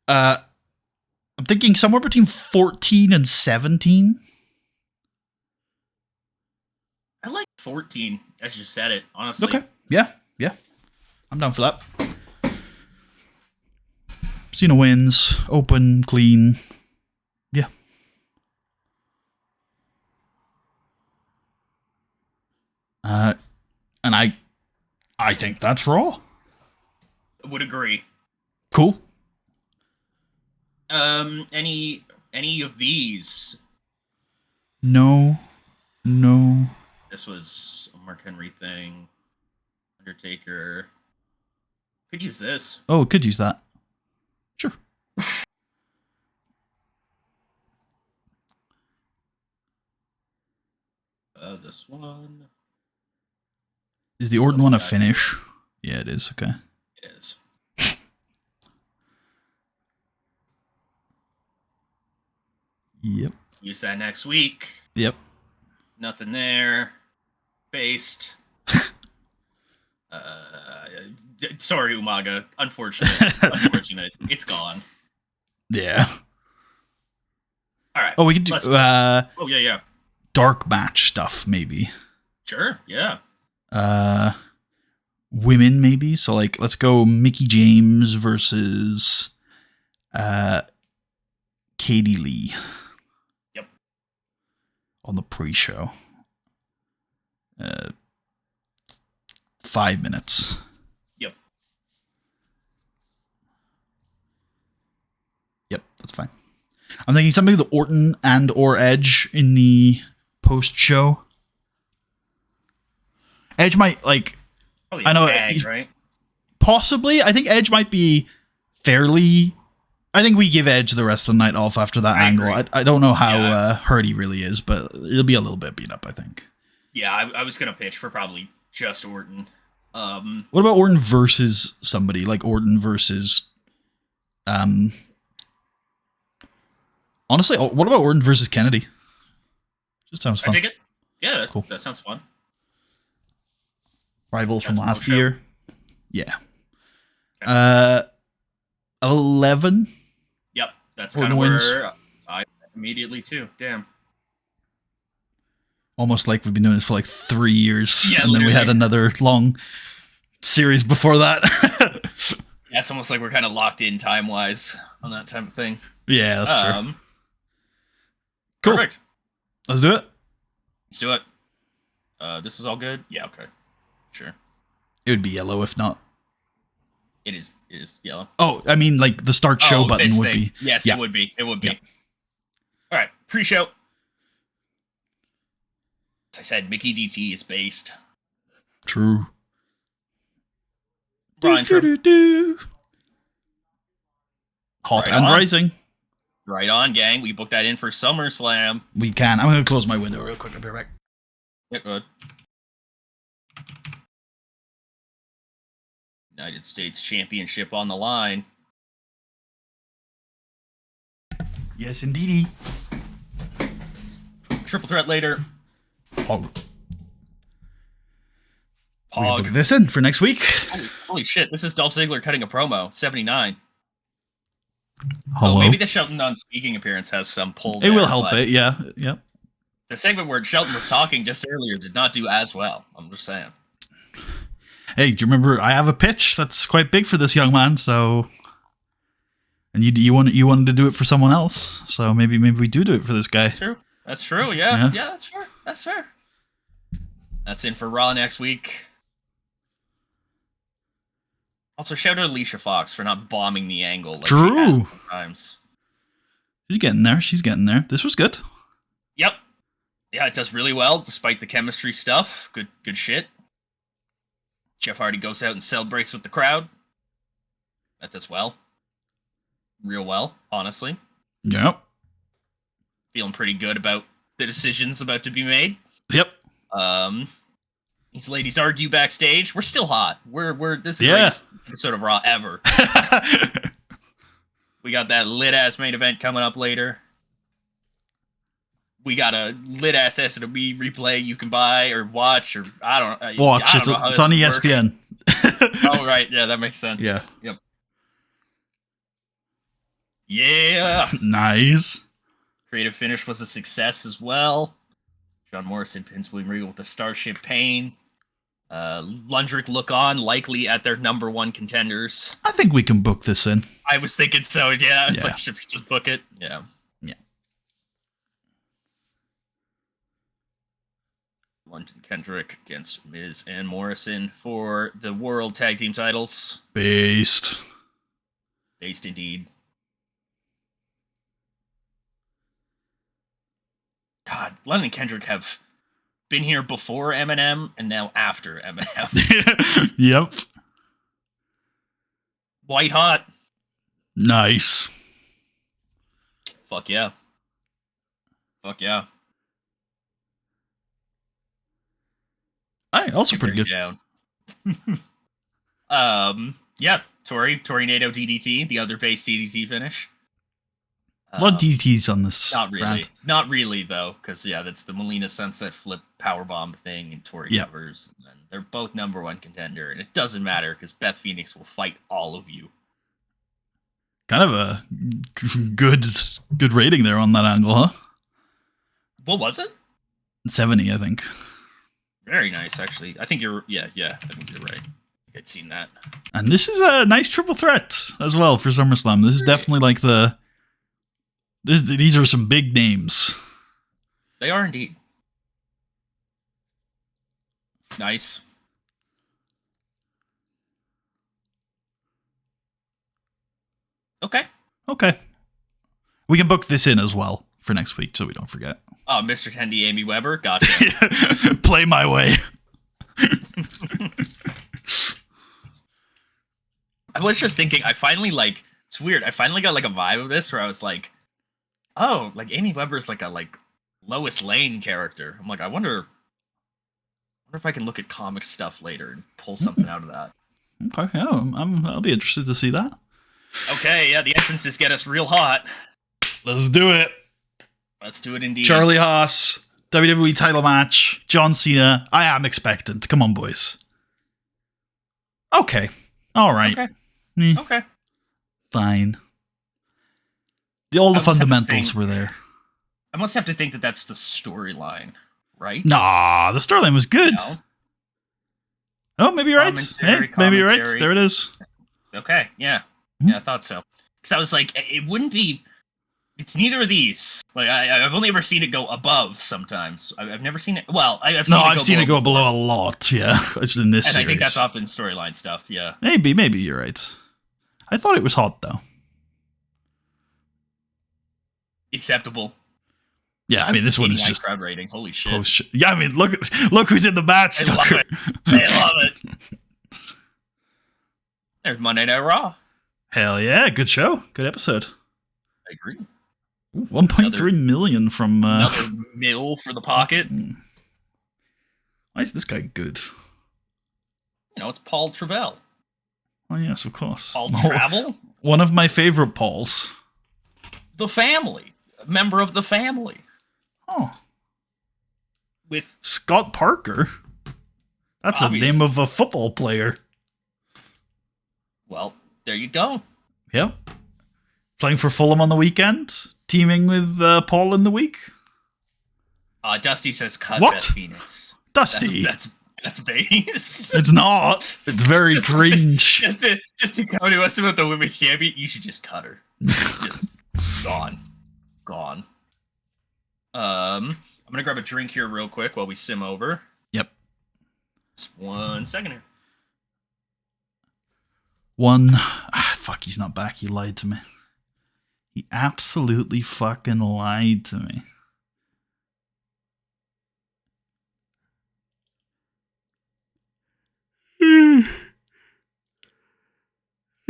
I mean. I'm thinking somewhere between 14 and 17. I like 14, as you said it, honestly. Okay. Yeah. I'm down for that. Cena wins. Open, clean. Yeah. And I think that's Raw. I would agree. Cool. Any of these? No. This was a Mark Henry thing. Undertaker. Could use this. Oh, could use that. Sure. This one. Is the Orton one a finish? Yeah, it is. Okay. It is. Yep. Use that next week. Yep. Nothing there. Based. Sorry, Umaga. Unfortunate. It's gone. Yeah. All right. Oh, we could do. Oh yeah. Dark match stuff, maybe. Sure. Yeah. Women, maybe. So, like, let's go Mickie James versus Katie Lee. Yep. On the pre-show. 5 minutes. Yep, that's fine. I'm thinking something with Orton and or Edge in the post-show. Edge might, like... Probably I know tag, right? Possibly. I think Edge might be fairly... I think we give Edge the rest of the night off after that angle. I don't know how hurt he really is, but it'll be a little bit beat up, I think. Yeah, I was going to pitch for probably just Orton. What about Orton versus somebody? Like Orton versus... Honestly, what about Orton versus Kennedy? Just sounds fun. I dig it. Yeah, cool. That sounds fun. Rivals That's from last year. Yeah. Okay. 11. Yep, that's Orton kind of wins. where I immediately too. Damn. Almost like we've been doing this for like 3 years. Yeah, and then we had another long series before that. Yeah, it's almost like we're kind of locked in time-wise on that type of thing. Yeah, that's true. Cool. Perfect. Let's do it. Let's do it. This is all good? Yeah, okay. Sure. It would be yellow if not. It is yellow. Oh, I mean, like the start show button would be. Yes, yeah. It would be. All right, pre-show. As I said, Mickey DT is based. True. Brian Hot and rising. Right on, gang. We booked that in for SummerSlam. We can. I'm going to close my window real quick. I'll be right back. Yeah, good. United States Championship on the line. Yes, indeedy. Triple threat later. Pog. Pog. We book this in for next week. Holy shit, this is Dolph Ziggler cutting a promo. 79. United States Championship on the line. Triple threat later. Pog. Pog. Holy shit, this is Dolph Ziggler cutting a promo. 79. All right, pre-show. Hello. Oh, maybe the Shelton non-speaking appearance has some pull. It will help it. Yeah. Yep. The segment where Shelton was talking just earlier did not do as well. I'm just saying. Hey, do you remember? I have a pitch that's quite big for this young man. So, and you wanted to do it for someone else. So maybe we do it for this guy. That's true. Yeah. That's fair. That's fair. That's in for Raw next week. Also, shout out Alicia Fox for not bombing the angle like True. she has sometimes. She's getting there. She's getting there. This was good. Yep. Yeah, it does really well despite the chemistry stuff. Good shit. Jeff Hardy goes out and celebrates with the crowd. That does well. Real well, honestly. Yep. Feeling pretty good about the decisions about to be made. Yep. These ladies argue backstage. We're still hot. This is the greatest episode of Raw ever. We got that lit ass main event coming up later. We got a lit ass SNW replay you can buy or watch or I don't know. Watch. It's on ESPN. Oh right, yeah, that makes sense. Yeah. Yep. Yeah. Nice. Creative finish was a success as well. John Morrison pins William Regal with the Starship Pain. Lundrick look on, likely at their number one contenders. I think we can book this in. I was thinking so, yeah. It's like, should we just book it? Yeah. Yeah. London Kendrick against Miz and Morrison for the World Tag Team titles. Based indeed. God, London Kendrick have been here before Eminem and now after Eminem. Yep. White hot. Nice. Fuck yeah. Fuck yeah. Also pretty good. Down. Yeah. Tori Nato DDT, the other base DDT finish. A lot of DDTs on this. Not really. Brand. Not really, though, because, yeah, that's the Melina Sunset Flip Powerbomb thing and Tori covers. And they're both number one contender, and it doesn't matter because Beth Phoenix will fight all of you. Kind of a good rating there on that angle, huh? What was it? 70, I think. Very nice, actually. I think you're... Yeah, I think you're right. I'd seen that. And this is a nice triple threat as well for SummerSlam. This is definitely like the... These are some big names. They are indeed. Nice. Okay. We can book this in as well for next week so we don't forget. Oh, Mr. Kendi, Amy Weber. Gotcha. Play my way. I was just thinking, I finally, it's weird. I finally got, a vibe of this where I was like, oh, Amy Weber's a Lois Lane character. I'm like, I wonder if I can look at comic stuff later and pull something out of that. Okay, yeah, I'll be interested to see that. Okay, yeah, the entrances get us real hot. Let's do it. Let's do it indeed. Charlie Haas, WWE title match, John Cena. I am expectant. Come on, boys. Okay. All right. Okay. Okay. Fine. All the fundamentals were there. I must have to think that that's the storyline, right? Nah, the storyline was good. No. Oh, maybe you're right. Hey, maybe you're right. There it is. Okay, yeah. Yeah, I thought so. Because I was like, it wouldn't be... It's neither of these. I've only ever seen it go above sometimes. I've never seen it... Well, I've seen it go below a lot, yeah. It's in this series. I think that's often storyline stuff, yeah. Maybe you're right. I thought it was hot, though. Acceptable. Yeah, I mean, this one is just crowd rating. Holy shit! Yeah, I mean, look who's in the match. I love it. I love it. There's Monday Night Raw. Hell yeah, good show, good episode. I agree. 1.3 million from another mill for the pocket. Why is this guy good? It's Paul Travell. Oh yes, of course. Paul Travel. One of my favorite Pauls. The family. A member of the family. Oh. With Scott Parker. That's the name of a football player. Well, there you go. Yep. Playing for Fulham on the weekend? Teaming with Paul in the week? Dusty says cut What? Beth Phoenix. Dusty. That's base. It's not. It's very cringe. Just to come to us about the women's champion, you should just cut her. Just gone. I'm gonna grab a drink here real quick while we sim over. Yep. Just 1 second here. Fuck, he's not back. He lied to me. He absolutely fucking lied to me.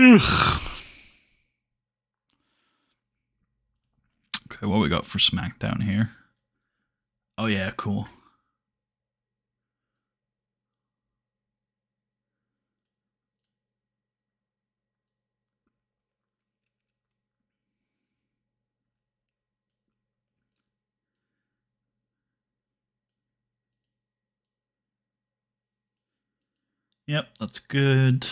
Ugh. Okay, what we got for SmackDown here? Oh yeah, cool. Yep, that's good.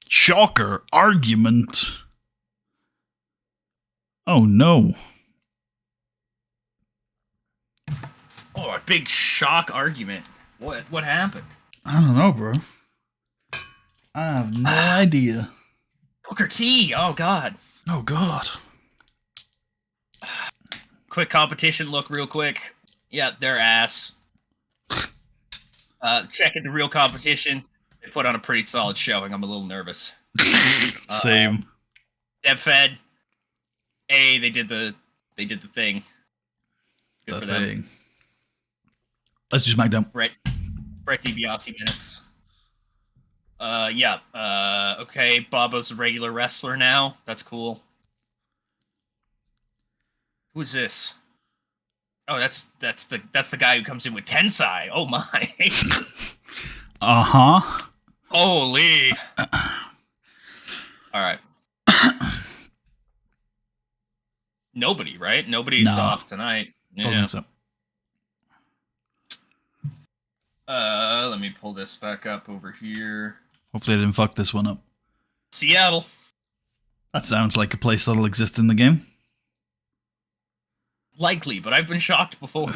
Shocker argument. Oh no. Oh, a big shock argument. What happened? I don't know, bro. I have no idea. Booker T. Oh god. Oh god. Quick competition look real quick. Yeah, they're ass. Checking the real competition. They put on a pretty solid showing. I'm a little nervous. Same. DevFed. Hey, they did the thing. Good The for thing. them. Let's do SmackDown. Brett DiBiase minutes. Yeah. Okay, Bobo's a regular wrestler now. That's cool. Who's this? Oh, that's the guy who comes in with Tensai. Oh my. Uh-huh. Holy. All right. Nobody, right? Nobody's off tonight. Yeah. So. Let me pull this back up over here. Hopefully I didn't fuck this one up. Seattle. That sounds like a place that'll exist in the game. Likely, but I've been shocked before.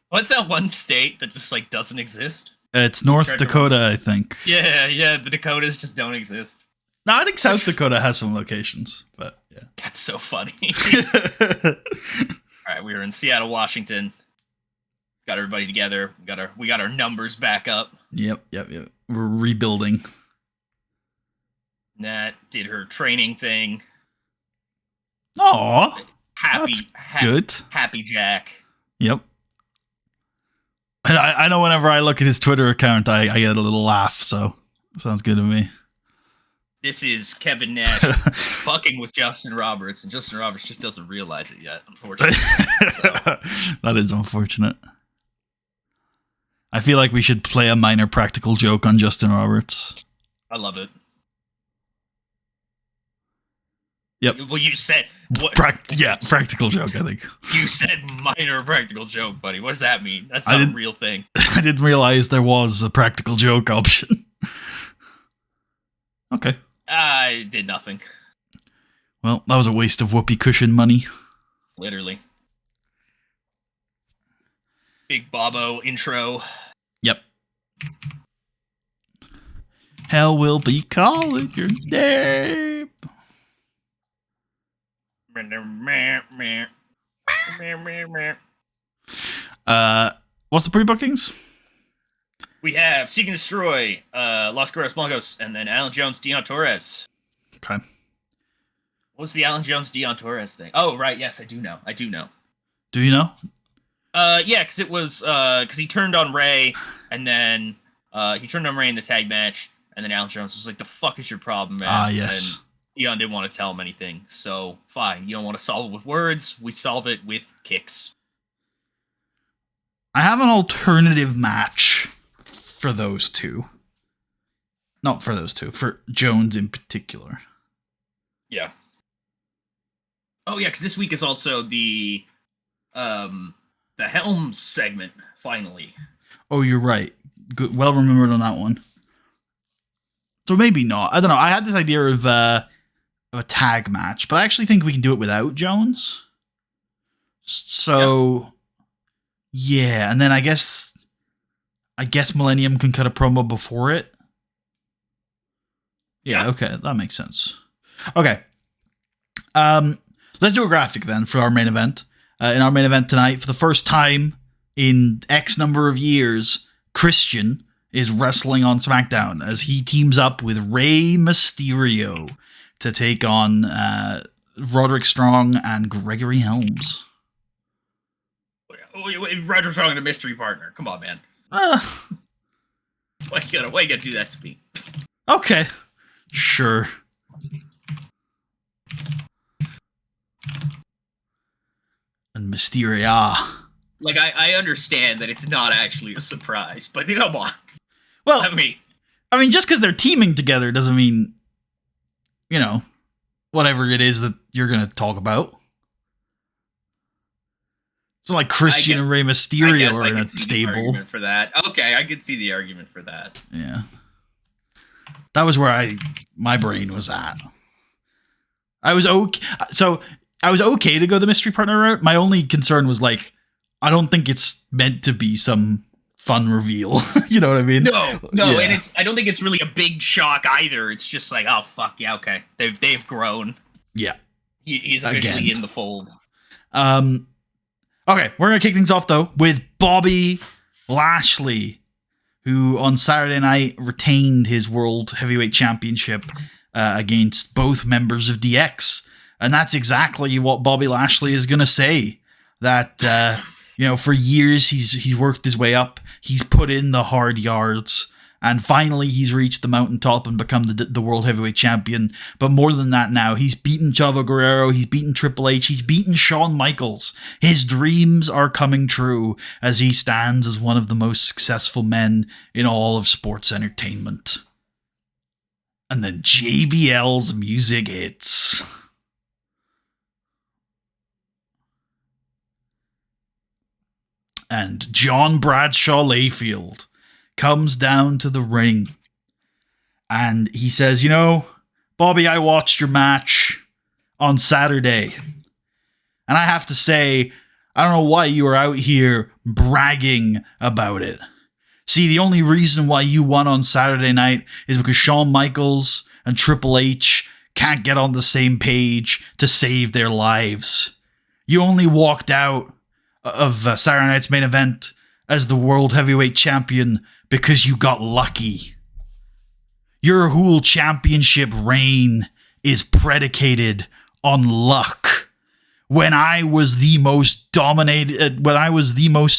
What's that one state that just like doesn't exist? It's North Dakota, I think. Yeah, the Dakotas just don't exist. No, I think South Dakota has some locations, but yeah. That's so funny. Alright, we were in Seattle, Washington. Got everybody together. We got our numbers back up. Yep. We're rebuilding. Nat did her training thing. Aw. Good. Happy Jack. Yep. And I know whenever I look at his Twitter account, I get a little laugh, so sounds good to me. This is Kevin Nash fucking with Justin Roberts, and Justin Roberts just doesn't realize it yet, unfortunately. That is unfortunate. I feel like we should play a minor practical joke on Justin Roberts. I love it. Yep. Well, you said what? Practical joke. I think you said minor practical joke, buddy. What does that mean? That's not a real thing. I didn't realize there was a practical joke option. Okay. I did nothing. Well, that was a waste of whoopee cushion money. Literally. Big Bobo intro. Yep. Hell will be calling your name. What's the pre-bookings? We have Seek and Destroy, Los Guerreros Blancos, and then Alan Jones, Dion Torres. Okay. What was the Alan Jones, Dion Torres thing? Oh, right. Yes, I do know. Do you know? Yeah, because it was because he turned on Ray, and then he turned on Ray in the tag match, and then Alan Jones was like, "The fuck is your problem, man?" Ah, yes. And Dion didn't want to tell him anything, so fine. You don't want to solve it with words. We solve it with kicks. I have an alternative match for those two. Not for those two, for Jones in particular. Yeah. Oh yeah, because this week is also the Helms segment finally. Oh, you're right. Good, well remembered on that one. So maybe not. I don't know. I had this idea of a tag match, but I actually think we can do it without Jones. So yeah, and then I guess Millennium can cut a promo before it. Yeah, okay, that makes sense. Okay. Let's do a graphic then for our main event. In our main event tonight, for the first time in X number of years, Christian is wrestling on SmackDown as he teams up with Rey Mysterio to take on Roderick Strong and Gregory Helms. Roderick Strong and a mystery partner. Come on, man. Why you gotta do that to me? Okay. Sure. And Mysteria. Like, I understand that it's not actually a surprise, but come on. Well, I mean, just because they're teaming together doesn't mean, whatever it is that you're going to talk about. It's not like Christian and Rey Mysterio are in a stable. For that. Okay, I can see the argument for that. Yeah. That was where my brain was at. I was okay. So I was okay to go the mystery partner route. My only concern was I don't think it's meant to be some fun reveal. You know what I mean? No, yeah. And I don't think it's really a big shock either. It's just like, oh fuck yeah, okay, they've grown. Yeah, he's officially in the fold. Okay, we're gonna kick things off though with Bobby Lashley, who on Saturday night retained his World Heavyweight Championship against both members of DX. And that's exactly what Bobby Lashley is going to say. That, for years he's worked his way up. He's put in the hard yards. And finally he's reached the mountaintop and become the World Heavyweight Champion. But more than that now, he's beaten Chavo Guerrero. He's beaten Triple H. He's beaten Shawn Michaels. His dreams are coming true as he stands as one of the most successful men in all of sports entertainment. And then JBL's music hits. And John Bradshaw Layfield comes down to the ring. And he says, Bobby, I watched your match on Saturday. And I have to say, I don't know why you were out here bragging about it. See, the only reason why you won on Saturday night is because Shawn Michaels and Triple H can't get on the same page to save their lives. You only walked out of Saturday night's main event as the World Heavyweight Champion because you got lucky. Your whole championship reign is predicated on luck. When I was the most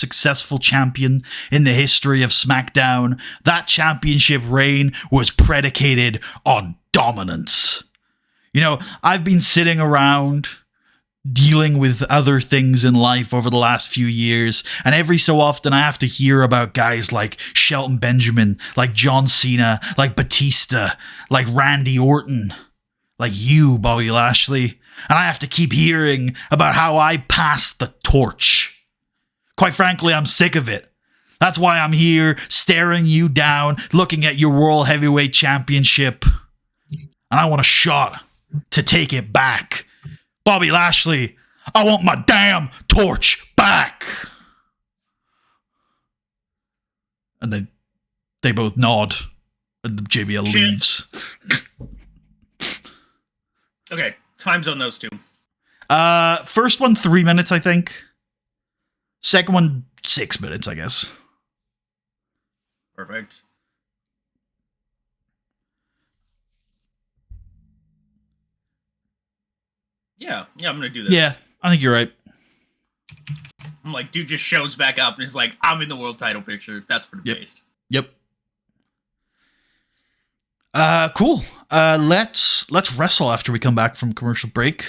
successful champion in the history of SmackDown, that championship reign was predicated on dominance. I've been sitting around dealing with other things in life over the last few years, and every so often I have to hear about guys like Shelton Benjamin, like John Cena, like Batista, like Randy Orton, like you, Bobby Lashley, and I have to keep hearing about how I passed the torch. Quite frankly, I'm sick of it. That's why I'm here staring you down, looking at your World Heavyweight Championship, and I want a shot to take it back. Bobby Lashley, I want my damn torch back. And then they both nod, and the JBL leaves. Okay, times on those two. First one 3 minutes, I think. Second one 6 minutes, I guess. Perfect. Yeah, I'm gonna do this. Yeah, I think you're right. I'm like, dude just shows back up and is like, I'm in the world title picture. That's pretty based. Yep. Cool. Let's wrestle after we come back from commercial break.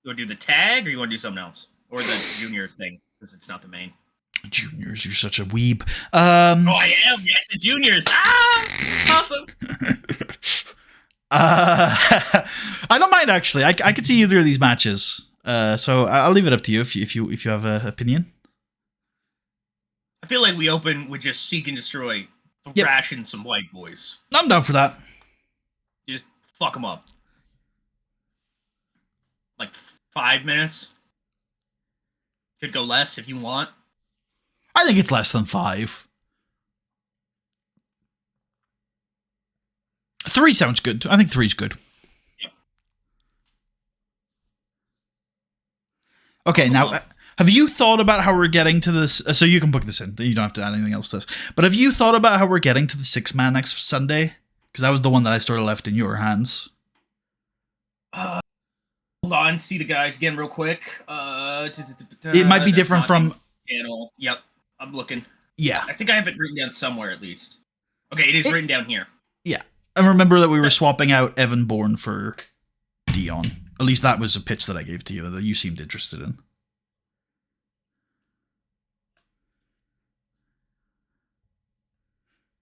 You want to do the tag, or you want to do something else, or the junior thing because it's not the main? Juniors, you're such a weeb. Oh, I am. Yes, the juniors. Awesome. I don't mind actually. I could see either of these matches. So I'll leave it up to you if you have an opinion. I feel like we open with just seek and destroy, thrashing some white boys. I'm down for that. Just fuck them up. Like 5 minutes. Could go less if you want. I think it's less than 5. 3 sounds good. I think 3's good. Yep. Okay, now, have you thought about how we're getting to this? So you can book this in. You don't have to add anything else to this. But have you thought about how we're getting to the 6-man next Sunday? Because that was the one that I sort of left in your hands. Hold on, see the guys again real quick. It might be different from... Channel. Yep, I'm looking. Yeah. I think I have it written down somewhere at least. Okay, it is written down here. Yeah. I remember that we were swapping out Evan Bourne for Dion. At least that was a pitch that I gave to you that you seemed interested in.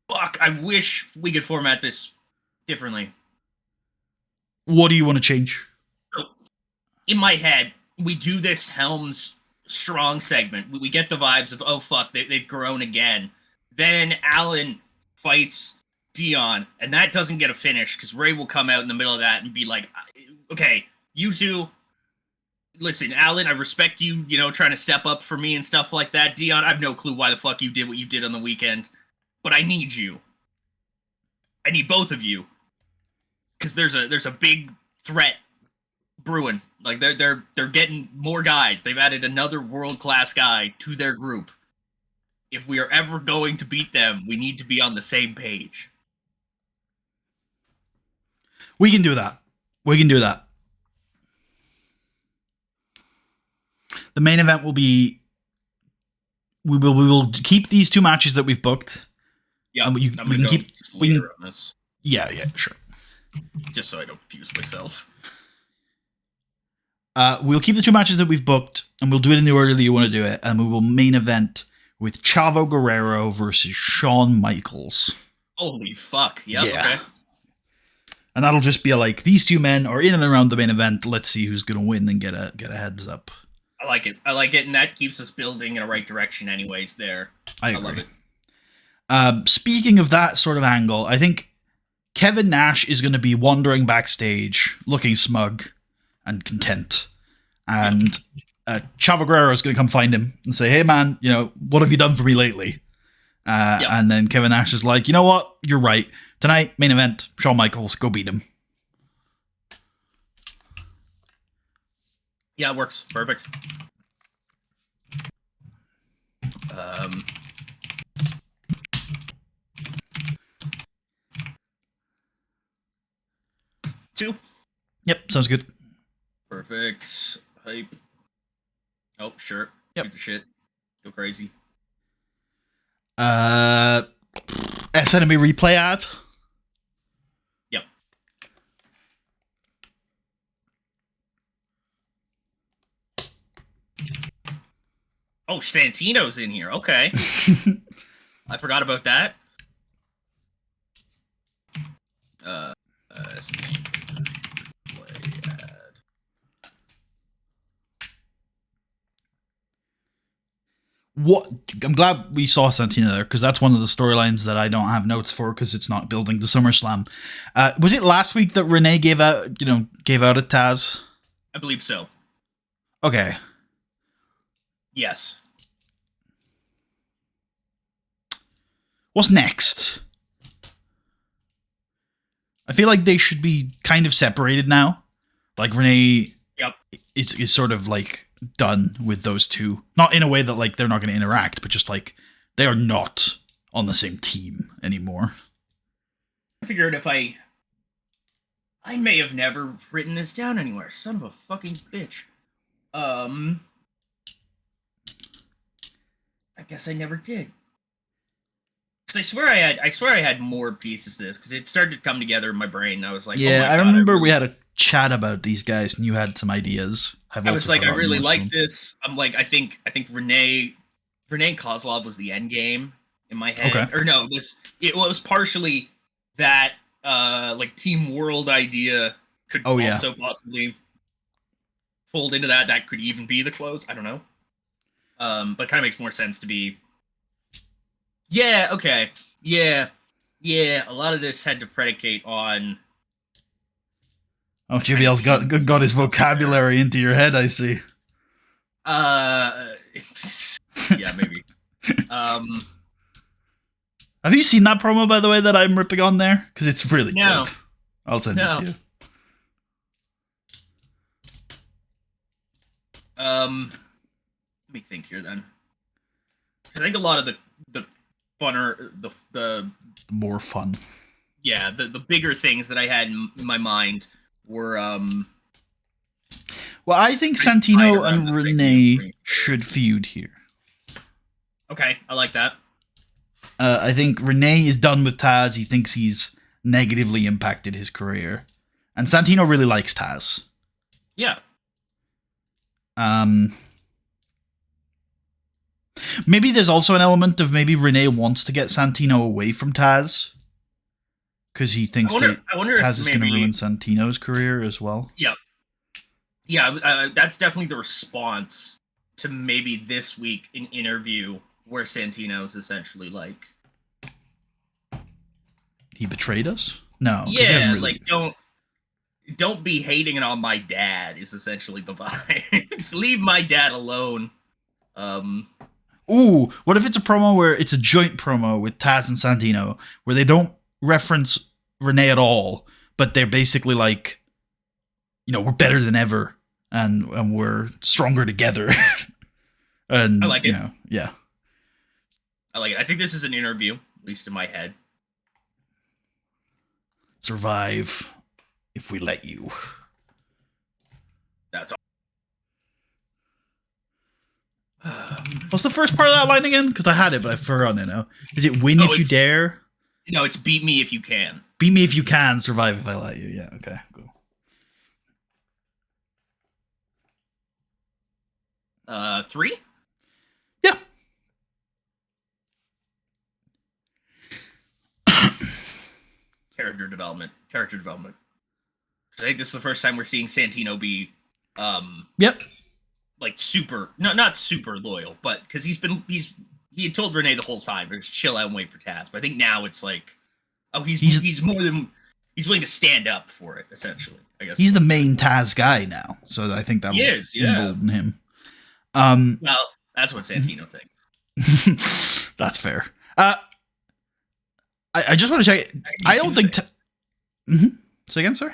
Fuck, I wish we could format this differently. What do you want to change? In my head, we do this Helms strong segment. We get the vibes of, oh fuck, they've grown again. Then Alan fights Dion, and that doesn't get a finish because Ray will come out in the middle of that and be like, okay, you two, listen, Alan, I respect you, trying to step up for me and stuff like that. Dion, I have no clue why the fuck you did what you did on the weekend, but I need you. I need both of you because there's a big threat brewing. Like they're getting more guys. They've added another world-class guy to their group. If we are ever going to beat them, we need to be on the same page. We can do that. We can do that. The main event will be... We will keep these 2 matches that we've booked. Yeah, and we can keep... on this. Yeah, sure. Just so I don't confuse myself. We'll keep the 2 matches that we've booked, and we'll do it in the order that you want to do it, and we will main event with Chavo Guerrero versus Shawn Michaels. Holy fuck. Yep, yeah. Okay. And that'll just be like, these 2 men are in and around the main event. Let's see who's going to win and get a heads up. I like it, and that keeps us building in a right direction anyways there. I agree. love it. Speaking of that sort of angle, I think Kevin Nash is going to be wandering backstage, looking smug and content. And Chavo Guerrero is going to come find him and say, hey man, what have you done for me lately? And then Kevin Nash is like, you know what? You're right. Tonight, main event, Shawn Michaels, go beat him. Yeah, it works. Perfect. Two. Yep, sounds good. Perfect. Hype. Oh, sure. Yep. Shoot the shit. Go crazy. Enemy replay ad. Yep. Oh, Stantino's in here. Okay. I forgot about that. Replay ad. I'm glad we saw Santina there, because that's one of the storylines that I don't have notes for because it's not building to SummerSlam. Was it last week that Renee gave out a Taz? I believe so. Okay. Yes. What's next? I feel like they should be kind of separated now. Like Renee is sort of like done with those 2. Not in a way that like they're not going to interact, but just like they are not on the same team anymore. I figured if I may have never written this down anywhere. Son of a fucking bitch. I guess I never did. I swear I had more pieces to this because it started to come together in my brain. I was like, yeah, oh my I God, remember we had a chat about these guys and you had some ideas. I was like, I really like this. I'm like, I think Renee Renee Kozlov was the end game in my head. Okay. Or no, it was partially that like Team World idea could also possibly fold into that. That could even be the close. I don't know. But kind of makes more sense to be. Yeah. Okay. Yeah. Yeah. A lot of this had to predicate on. Oh, JBL's got his vocabulary into your head. I see. Yeah, maybe. Have you seen that promo, by the way, that I'm ripping on there? Because it's really good. I'll send it to you. Let me think here then. I think a lot of the funner, the more fun. Yeah, the bigger things that I had in my mind were well, I think Santino and Renee should feud here. Okay, I like that. I think Renee is done with Taz. He thinks he's negatively impacted his career. And Santino really likes Taz. Yeah. Maybe there's also an element of maybe Renee wants to get Santino away from Taz. Because he thinks that Taz is going to ruin Santino's career as well. Yeah. Yeah, that's definitely the response to maybe this week an interview where Santino's essentially like, he betrayed us? No. Yeah, really... like don't be hating it on my dad is essentially the vibe. Just leave my dad alone. Ooh, what if it's a promo where it's a joint promo with Taz and Santino where they don't reference Renee at all, but they're basically like, you know, we're better than ever and we're stronger together. And I like it. Yeah. I like it. I think this is an interview, at least in my head. Survive if we let you. That's all. What's the first part of that line again? Because I had it, but I've forgotten it now. Is it win if you dare? No, it's beat me if you can. Beat me if you can, survive if I let you. Yeah, okay, cool. 3? Yeah. Character development. Because I think this is the first time we're seeing Santino be yep. Like super not super loyal, but because he had told Renee the whole time, just chill out and wait for Taz. But I think now it's like, oh, he's more than he's willing to stand up for it, essentially. I guess he's the main Taz guy now, so I think that will embolden him. Well, that's what Santino thinks. That's fair. I just want to check. I don't think. Say again, sorry.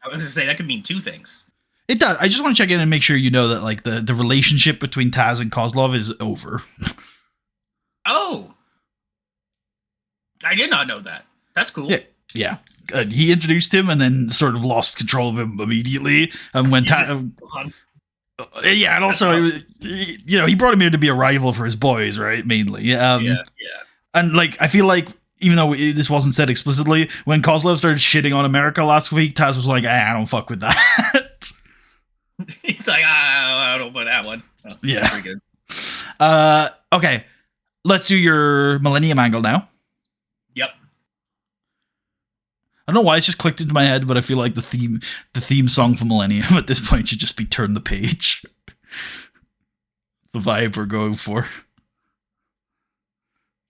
I was going to say that could mean two things. It does. I just want to check in and make sure you know that like the relationship between Taz and Kozlov is over. Oh, I did not know that. That's cool. Yeah. He introduced him and then sort of lost control of him immediately. And when Taz, yeah, and also he brought him here to be a rival for his boys, right? Mainly, yeah. And like I feel like, even though this wasn't said explicitly, when Kozlov started shitting on America last week, Taz was like, I don't fuck with that. He's like, I don't put that one. Oh, yeah. Pretty good. Okay. Let's do your Millennium angle now. Yep. I don't know why it's just clicked into my head, but I feel like the theme song for Millennium at this point should just be Turn the Page. The vibe we're going for.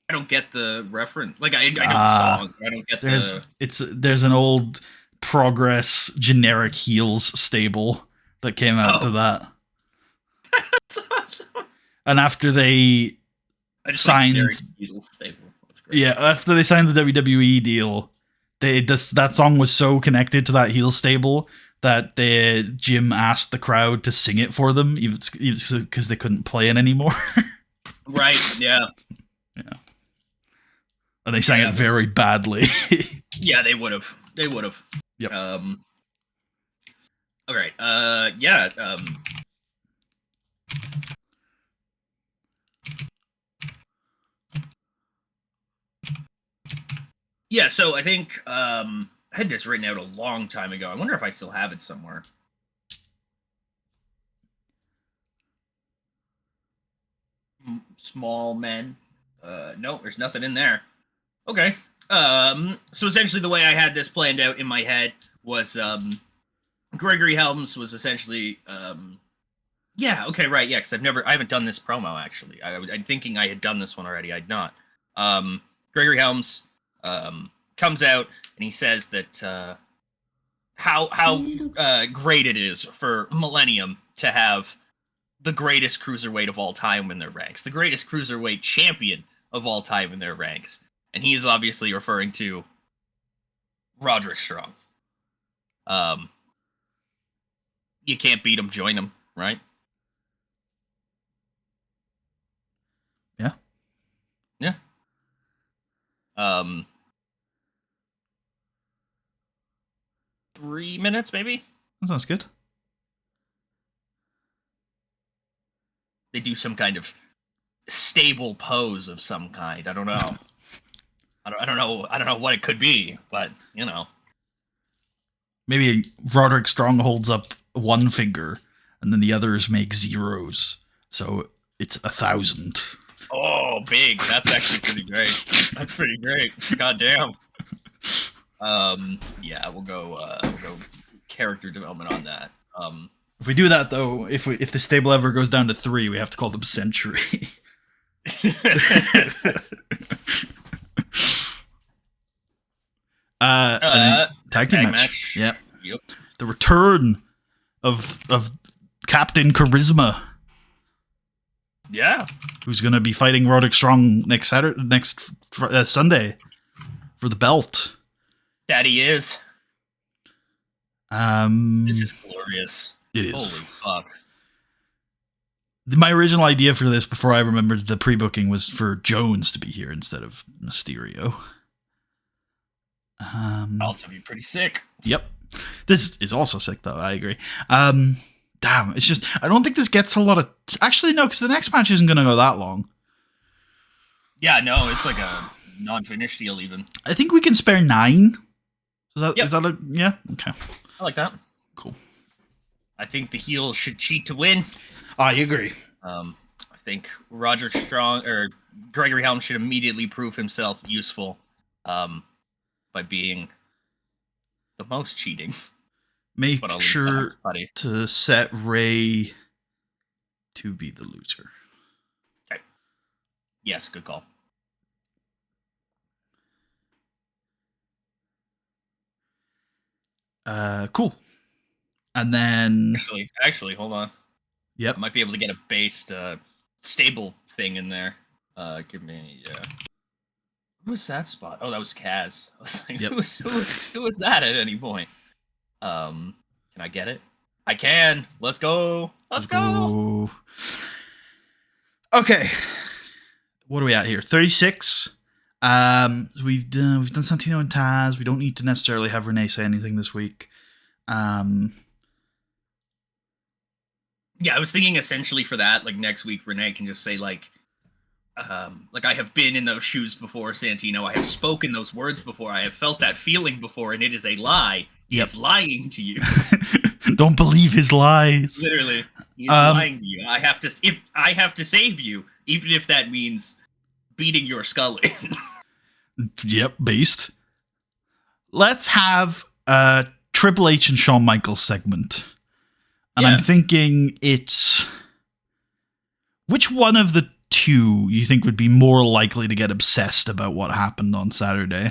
I don't get the reference. Like I know the song, but I don't get there's an old Progress generic heels stable that came out to that. That's awesome. And after they signed Heels stable. That's great. Yeah, after they signed the WWE deal, that song was so connected to that heel stable that Jim asked the crowd to sing it for them, even because they couldn't play it anymore. Right, yeah. Yeah. And they sang it very badly. Yeah, they would have. Yep. Okay. Yeah, so I think I had this written out a long time ago. I wonder if I still have it somewhere. small men. No, there's nothing in there. Okay. So essentially, the way I had this planned out in my head was Gregory Helms was essentially yeah, okay, right, yeah, because I haven't done this promo actually. I'm thinking I had done this one already. I'd not. Gregory Helms comes out and he says that how great it is for Millennium to have the greatest cruiserweight of all time in their ranks, the greatest cruiserweight champion of all time in their ranks, and he is obviously referring to Roderick Strong. You can't beat him, join him, right? Yeah. Yeah. 3 minutes, maybe? That sounds good. They do some kind of stable pose of some kind. I don't know. I don't know. I don't know what it could be, but you know. Maybe Roderick Strong holds up one finger, and then the others make zeros, so it's 1,000. Oh, big! That's actually pretty great. That's pretty great. God damn. Yeah, we'll go character development on that. If we do that though, if the stable ever goes down to 3, we have to call them Century. Tag team match. Yep. The return of Captain Charisma. Yeah. Who's going to be fighting Roderick Strong next Sunday for the belt. That he is. This is glorious. It is. Holy fuck. My original idea for this, before I remembered the pre-booking, was for Jones to be here instead of Mysterio. Also be pretty sick. Yep. This is also sick, though. I agree. Damn, it's just, I don't think this gets a lot of... Actually, no, because the next match isn't going to go that long. Yeah, no, it's like a non-finish deal, even. I think we can spare 9. Yep. Is that a... Yeah? Okay. I like that. Cool. I think the heel should cheat to win. I agree. I think Roderick Strong or Gregory Helms should immediately prove himself useful by being the most cheating. Make sure to set Ray to be the loser. Okay. Yes, good call. Cool. And then... Actually, hold on. Yep. I might be able to get a based stable thing in there. Give me... Who was that spot? Oh, that was Kaz. I was like, yep. who was that at any point? Can I get it? I can. Let's go. Let's go. Okay. What are we at here? 36. We've done Santino and Taz. We don't need to necessarily have Renee say anything this week. Yeah, I was thinking essentially for that, like next week, Renee can just say like I have been in those shoes before, Santino. I have spoken those words before. I have felt that feeling before, and it is a lie. He is lying to you. Don't believe his lies. Literally, he is lying to you. I have to save you, even if that means beating your skull in. Yep, based. Let's have a Triple H and Shawn Michaels segment. And I'm thinking it's... Which one of the two you think would be more likely to get obsessed about what happened on Saturday?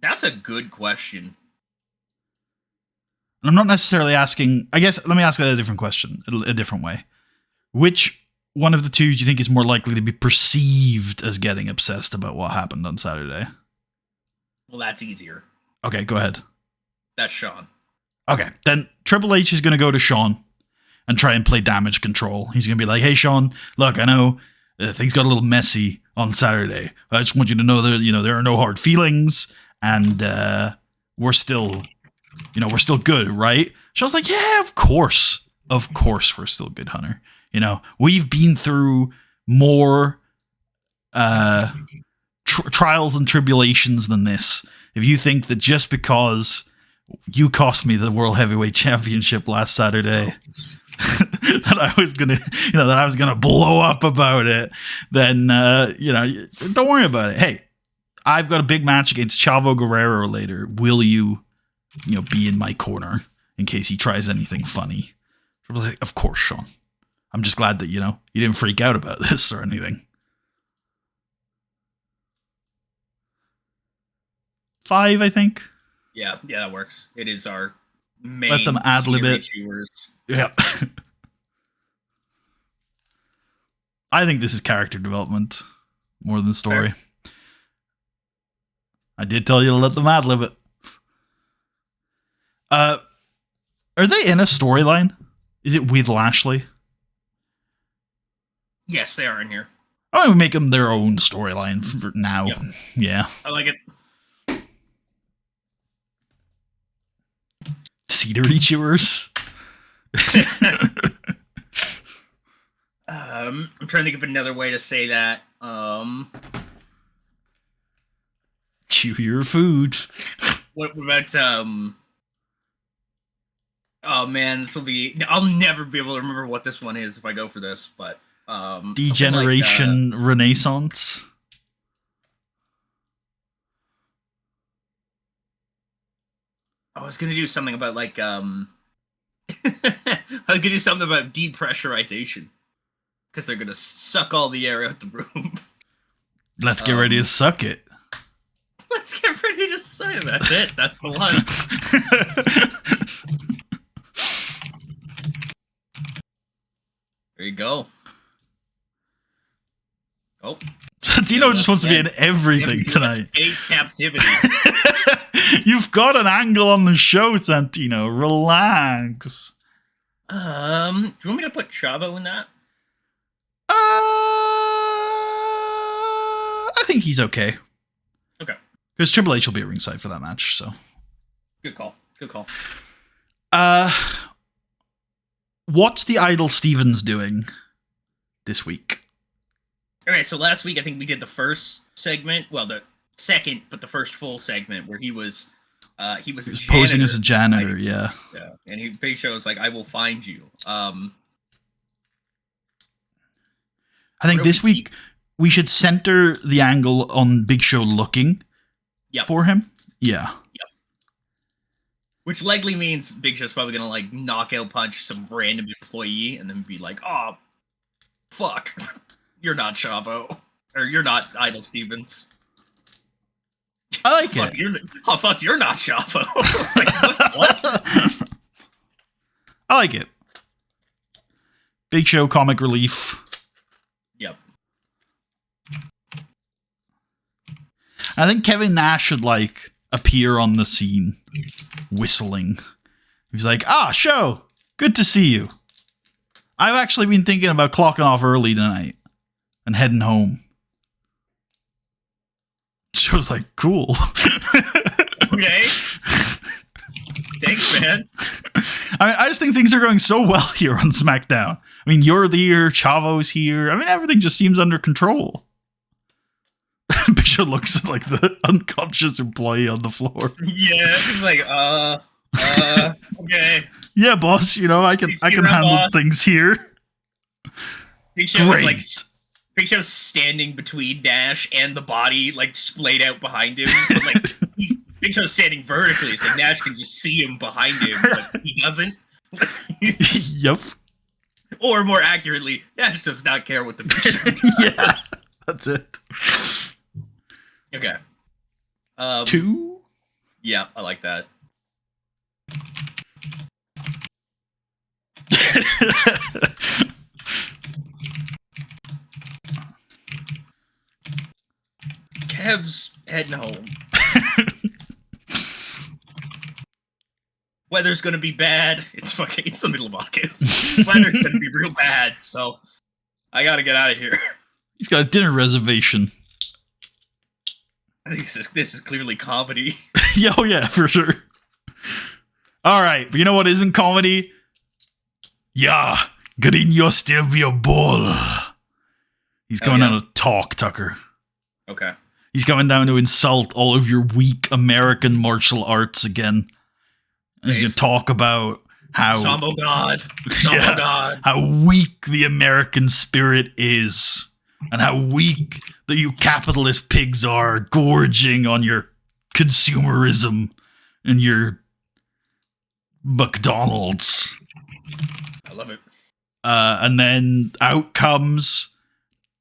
That's a good question. And I'm not necessarily asking... I guess, let me ask it a different question, a different way. Which one of the two do you think is more likely to be perceived as getting obsessed about what happened on Saturday? Well, that's easier. Okay, go ahead. That's Shawn. Okay, then Triple H is going to go to Shawn and try and play damage control. He's going to be like, hey, Shawn, look, I know things got a little messy on Saturday. I just want you to know that, there are no hard feelings, and we're still good, right? Shawn's like, yeah, of course we're still good, Hunter. We've been through more trials and tribulations than this. If you think that just because you cost me the World Heavyweight Championship last Saturday, that I was gonna blow up about it, then don't worry about it. Hey, I've got a big match against Chavo Guerrero later. Will you, be in my corner in case he tries anything funny? I was like, of course, Sean. I'm just glad that you didn't freak out about this or anything. 5, I think. Yeah, that works. It is our main. Let them ad-lib it. Yeah. I think this is character development more than story. Fair. I did tell you to let them ad-lib it. Are they in a storyline? Is it with Lashley? Yes, they are in here. I want to make them their own storyline for now. Yep. Yeah. I like it. Cedary chewers. I'm trying to think of another way to say that. Chew your food. What about oh man, this will be. I'll never be able to remember what this one is if I go for this, but Degeneration Renaissance. I was gonna do something about like I was gonna do something about depressurization because they're gonna suck all the air out the room. Let's get ready to suck it. Let's get ready to suck it. That's it. That's the one. There you go. Oh, Santino just wants to be in everything tonight. Escape captivity. You've got an angle on the show, Santino. Relax. Do you want me to put Chavo in that? I think he's okay. Okay. Because Triple H will be at ringside for that match, so. Good call. Good call. What's the Idol Stevens doing this week? Okay, so last week I think we did the first segment. Well, the second, but the first full segment where he was posing as a janitor, yeah. Yeah, and Big Show was like, "I will find you." I think this week we should center the angle on Big Show looking for him. Yeah. Yep. Which likely means Big Show's probably gonna like knockout punch some random employee and then be like, "Oh, fuck, you're not Chavo, or you're not Idol Stevens." I like it. Fuck, you're not Chavo. Like, what? I like it. Big Show comic relief. Yep. I think Kevin Nash should appear on the scene, whistling. He's like, Show, good to see you. I've actually been thinking about clocking off early tonight and heading home. Show's like, cool. Okay. Thanks, man. I just think things are going so well here on SmackDown. I mean, you're here, Chavo's here. I mean, everything just seems under control. Big Show looks like the unconscious employee on the floor. Yeah, he's like, okay. Yeah, boss. I can handle boss. Things here. Big Show was like. Big Show's standing between Nash and the body, splayed out behind him. But, Big Show's standing vertically, so Nash can just see him behind him, but he doesn't. Yep. Or more accurately, Nash does not care what the Big Show does. Yeah, that's it. Okay. 2? Yeah, I like that. Kev's heading home. Weather's gonna be bad. It's the middle of August. Weather's gonna be real bad, so I gotta get out of here. He's got a dinner reservation. I think this is clearly comedy. Yeah, oh yeah, for sure. Alright, but you know what isn't comedy? Yeah, Gringo still be a ball. He's going down to talk, Tucker. Okay. He's coming down to insult all of your weak American martial arts again. And he's going to talk about how Sambo God, Sambo God, how weak the American spirit is, and how weak the you capitalist pigs are, gorging on your consumerism and your McDonald's. I love it. And then out comes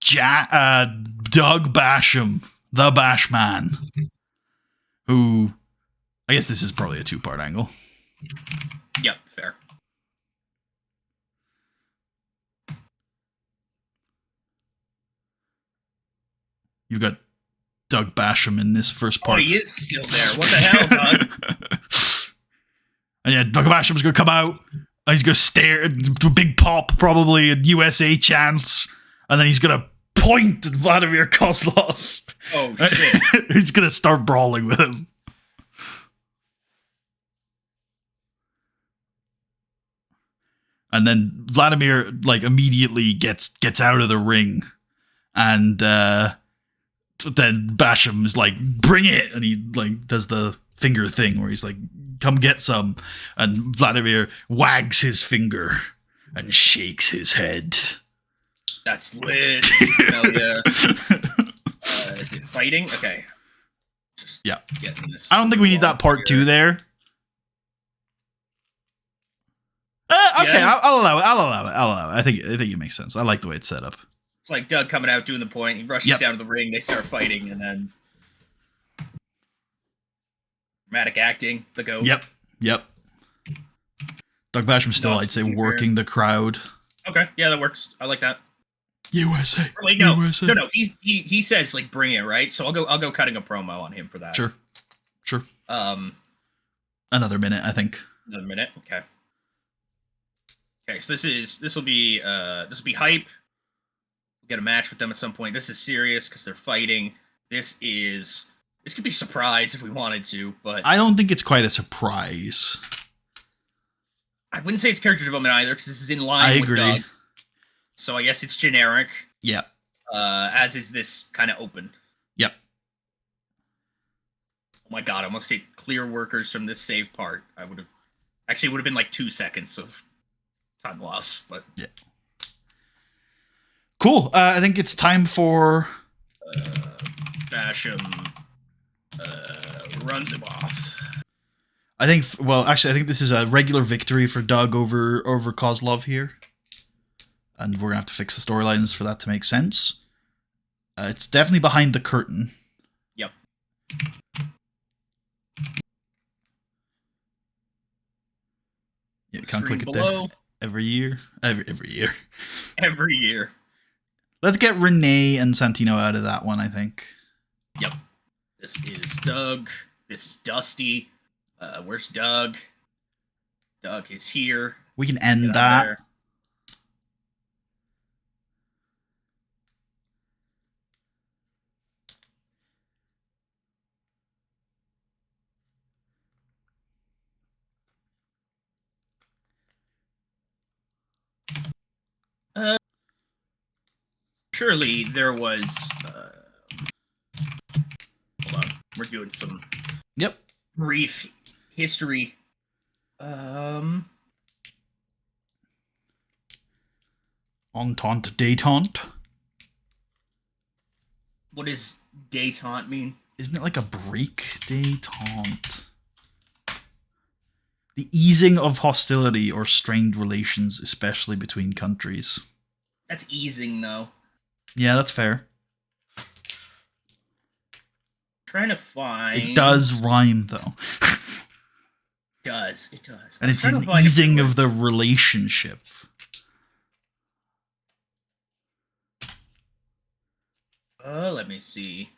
Doug Basham, the Bashman, who I guess this is probably a 2-part angle. Yep, fair. You've got Doug Basham in this first part. Oh, he is still there. What the hell, Doug? And yeah, Doug Basham's gonna come out. And he's gonna stare to a big pop, probably a USA chance, and then he's gonna point at Vladimir Kozlov. Oh shit! He's gonna start brawling with him. And then Vladimir like immediately gets out of the ring, and then Basham is like, "Bring it!" and he like does the finger thing where he's like, "Come get some," and Vladimir wags his finger and shakes his head. That's lit. Hell yeah. Is it fighting? Okay. Just yeah. Getting this. I don't think we need that part 2 there. Okay, yeah. I'll allow it. I think it makes sense. I like the way it's set up. It's like Doug coming out doing the point. He rushes down to the ring. They start fighting, and then dramatic acting. The goat. Yep. Doug Basham still, I'd say, working the crowd. Okay, yeah, that works. I like that. USA. Or wait, no. USA. No. He says like bring it, right? So I'll go cutting a promo on him for that. Sure. Another minute, I think. Another minute. Okay. Okay, so this will be hype. We'll get a match with them at some point. This is serious because they're fighting. This could be a surprise if we wanted to, but I don't think it's quite a surprise. I wouldn't say it's character development either because this is in line with Doug. So I guess it's generic. Yep. As is this kind of open. Yep. Oh my god, I almost take clear workers from this save part. It would have been like 2 seconds of time loss, but yeah. Cool. I think it's time for Basham runs him off. I think this is a regular victory for Doug over Kozlov here. And we're going to have to fix the storylines for that to make sense. It's definitely behind the curtain. Yep. Yeah, you can't click it there. Every year. Every year. Every year. Let's get Renee and Santino out of that one, I think. Yep. This is Doug. This is Dusty. Where's Doug? Doug is here. We can end that. Surely there was. Hold on, we're doing some. Yep. Brief history. Entente détente. What does détente mean? Isn't it like a break? Détente. The easing of hostility or strained relations, especially between countries. That's easing, though. Yeah, that's fair. Trying to find. It does rhyme, though. It does. And it's an easing of the relationship. Let me see.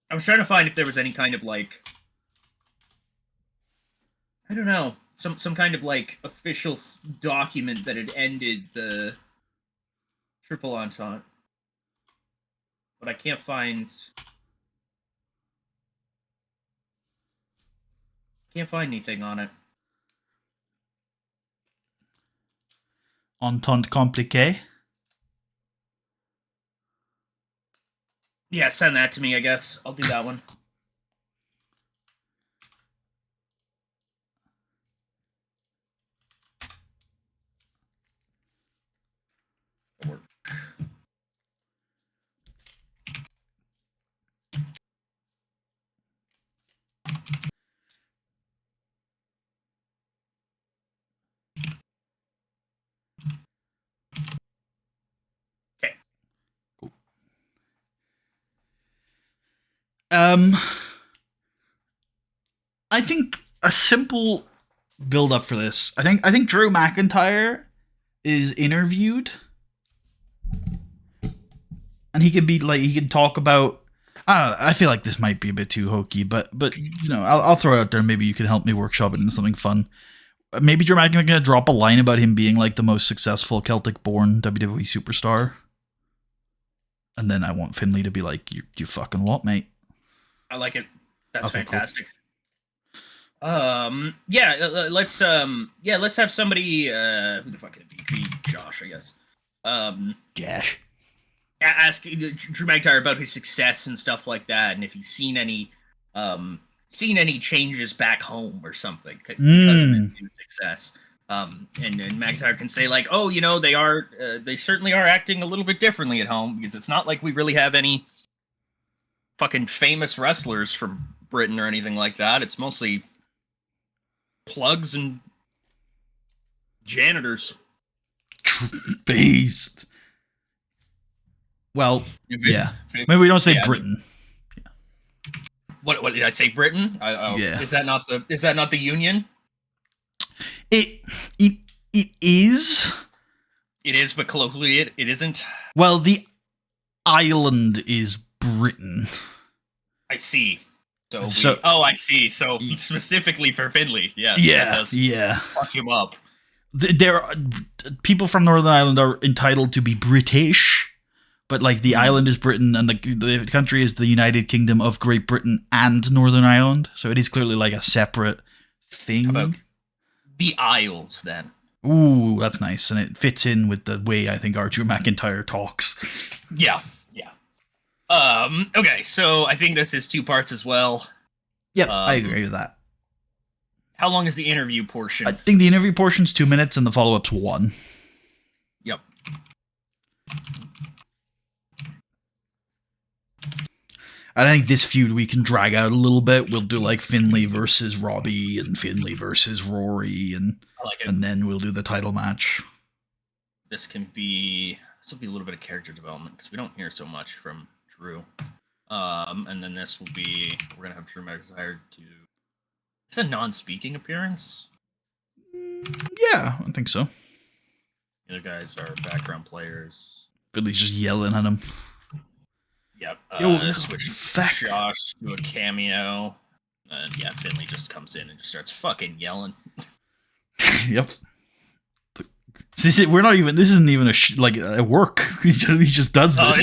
I was trying to find if there was any kind of like, I don't know, some kind of like official document that had ended the Triple Entente, but I can't find anything on it. Entente compliquée. Yeah, send that to me, I guess. I'll do that one. Okay. Cool. I think a simple build up for this. I think Drew McIntyre is interviewed, and he can talk about. I don't know. I feel like this might be a bit too hokey, but I'll throw it out there. Maybe you can help me workshop it into something fun. Maybe Drew McIntyre gonna drop a line about him being like the most successful Celtic-born WWE superstar, and then I want Finlay to be like, "You fucking what, mate?" I like it. That's Okay, fantastic. Cool. Let's have somebody. Who the fuck could it be? Josh, I guess. Gosh. Ask Drew McIntyre about his success and stuff like that, and if he's seen any changes back home or something because of his success. And McIntyre can say like, oh, they certainly are acting a little bit differently at home because it's not like we really have any fucking famous wrestlers from Britain or anything like that. It's mostly plugs and janitors. Beast. Well, yeah. Maybe we don't say Britain. What did I say? Britain? Yeah. Is that not the Union? It is. It is, but colloquially it isn't. Well, the island is Britain. I see. I see. So specifically for Finlay, yes. Yeah. Fuck him up. There are people from Northern Ireland are entitled to be British, but like the island is Britain and the country is the United Kingdom of Great Britain and Northern Ireland. So it is clearly like a separate thing. How about the Isles then? Ooh, that's nice, and it fits in with the way I think Drew McIntyre talks. Yeah. Okay, so I think this is 2 parts as well. Yep, I agree with that. How long is the interview portion? I think the interview portion's 2 minutes and the follow-up's 1. Yep. I think this feud we can drag out a little bit. We'll do like Finlay versus Robbie and Finlay versus Rory, and then we'll do the title match. This will be a little bit of character development because we don't hear so much from Drew. And then this will be we're gonna have Drew McIntyre to. It's a non-speaking appearance. Yeah, I think so. The other guys are background players. Finlay's just yelling at him. Yep. Switch Josh to a cameo. And Finlay just comes in and just starts fucking yelling. Yep. We're not even. This isn't even a work. He just does this.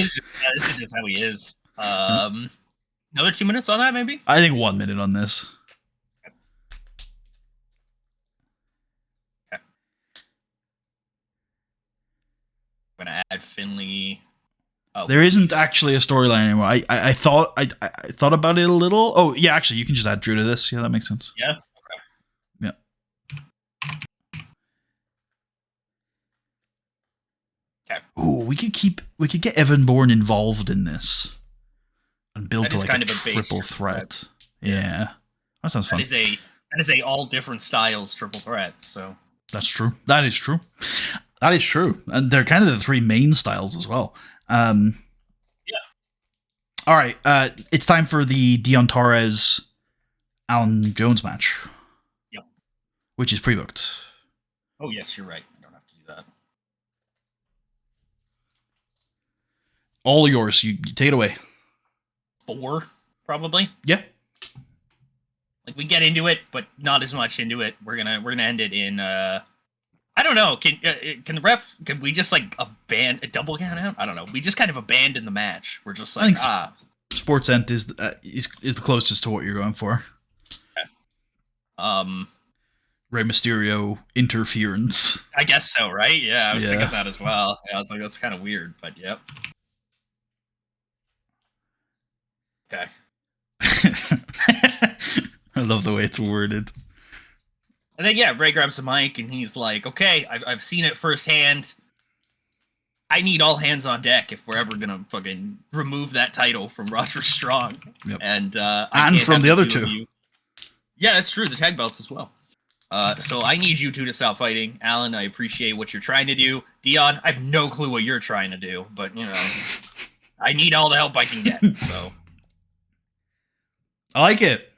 This is just how he is. Another 2 minutes on that, maybe. I think 1 minute on this. Okay. I'm gonna add Finlay. Oh, there isn't actually a storyline anymore. I thought about it a little. Oh yeah, actually, you can just add Drew to this. Yeah, that makes sense. Yeah. Okay. Yeah. Okay. Ooh, we could get Evan Bourne involved in this and build to like a triple threat. Yeah, that sounds fun. That is a all different styles triple threat. So that's true. That is true. And they're kind of the 3 main styles as well. Yeah. All right. It's time for the Dion Torres Alan Jones match. Yep. Which is pre-booked. Oh yes, you're right. I don't have to do that. All yours. You take it away. 4, probably. Yeah. Like we get into it, but not as much into it. We're gonna end it in. I don't know. Can the ref? Can we just like abandon a double count out? I don't know. We just kind of abandon the match. We're just like Sports Ent is the closest to what you're going for. Okay. Rey Mysterio interference. I guess so, right? Yeah, I was Yeah. thinking that as well. I was like, that's kind of weird, but yep. Okay. I love the way it's worded. And then, yeah, Ray grabs the mic and he's like, okay, I've seen it firsthand. I need all hands on deck if we're ever going to fucking remove that title from Roderick Strong. Yep. And from the other two. Yeah, that's true. The tag belts as well. So I need you two to stop fighting. Alan, I appreciate what you're trying to do. Dion, I have no clue what you're trying to do, but, you know, I need all the help I can get, so. I like it.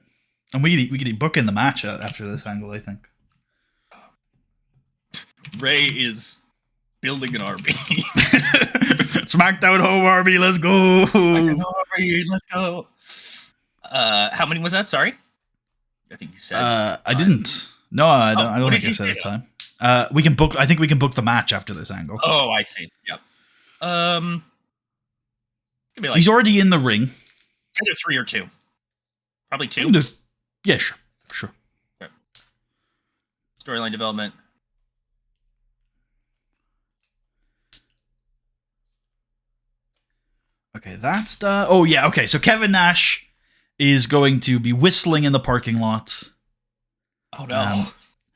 And we could book in the match after this angle, I think. Ray is building an army. SmackDown home army, let's go. Let's go. How many was that? Sorry, I think you said. I didn't. No, I don't think I said the time. We can book. I think we can book the match after this angle. Oh, I see. Yep. Like he's already in the ring. Either 3 or 2. Probably 2. Yeah, sure. Okay. Storyline development. Okay, that's the. Oh yeah, okay. So Kevin Nash is going to be whistling in the parking lot. Oh no!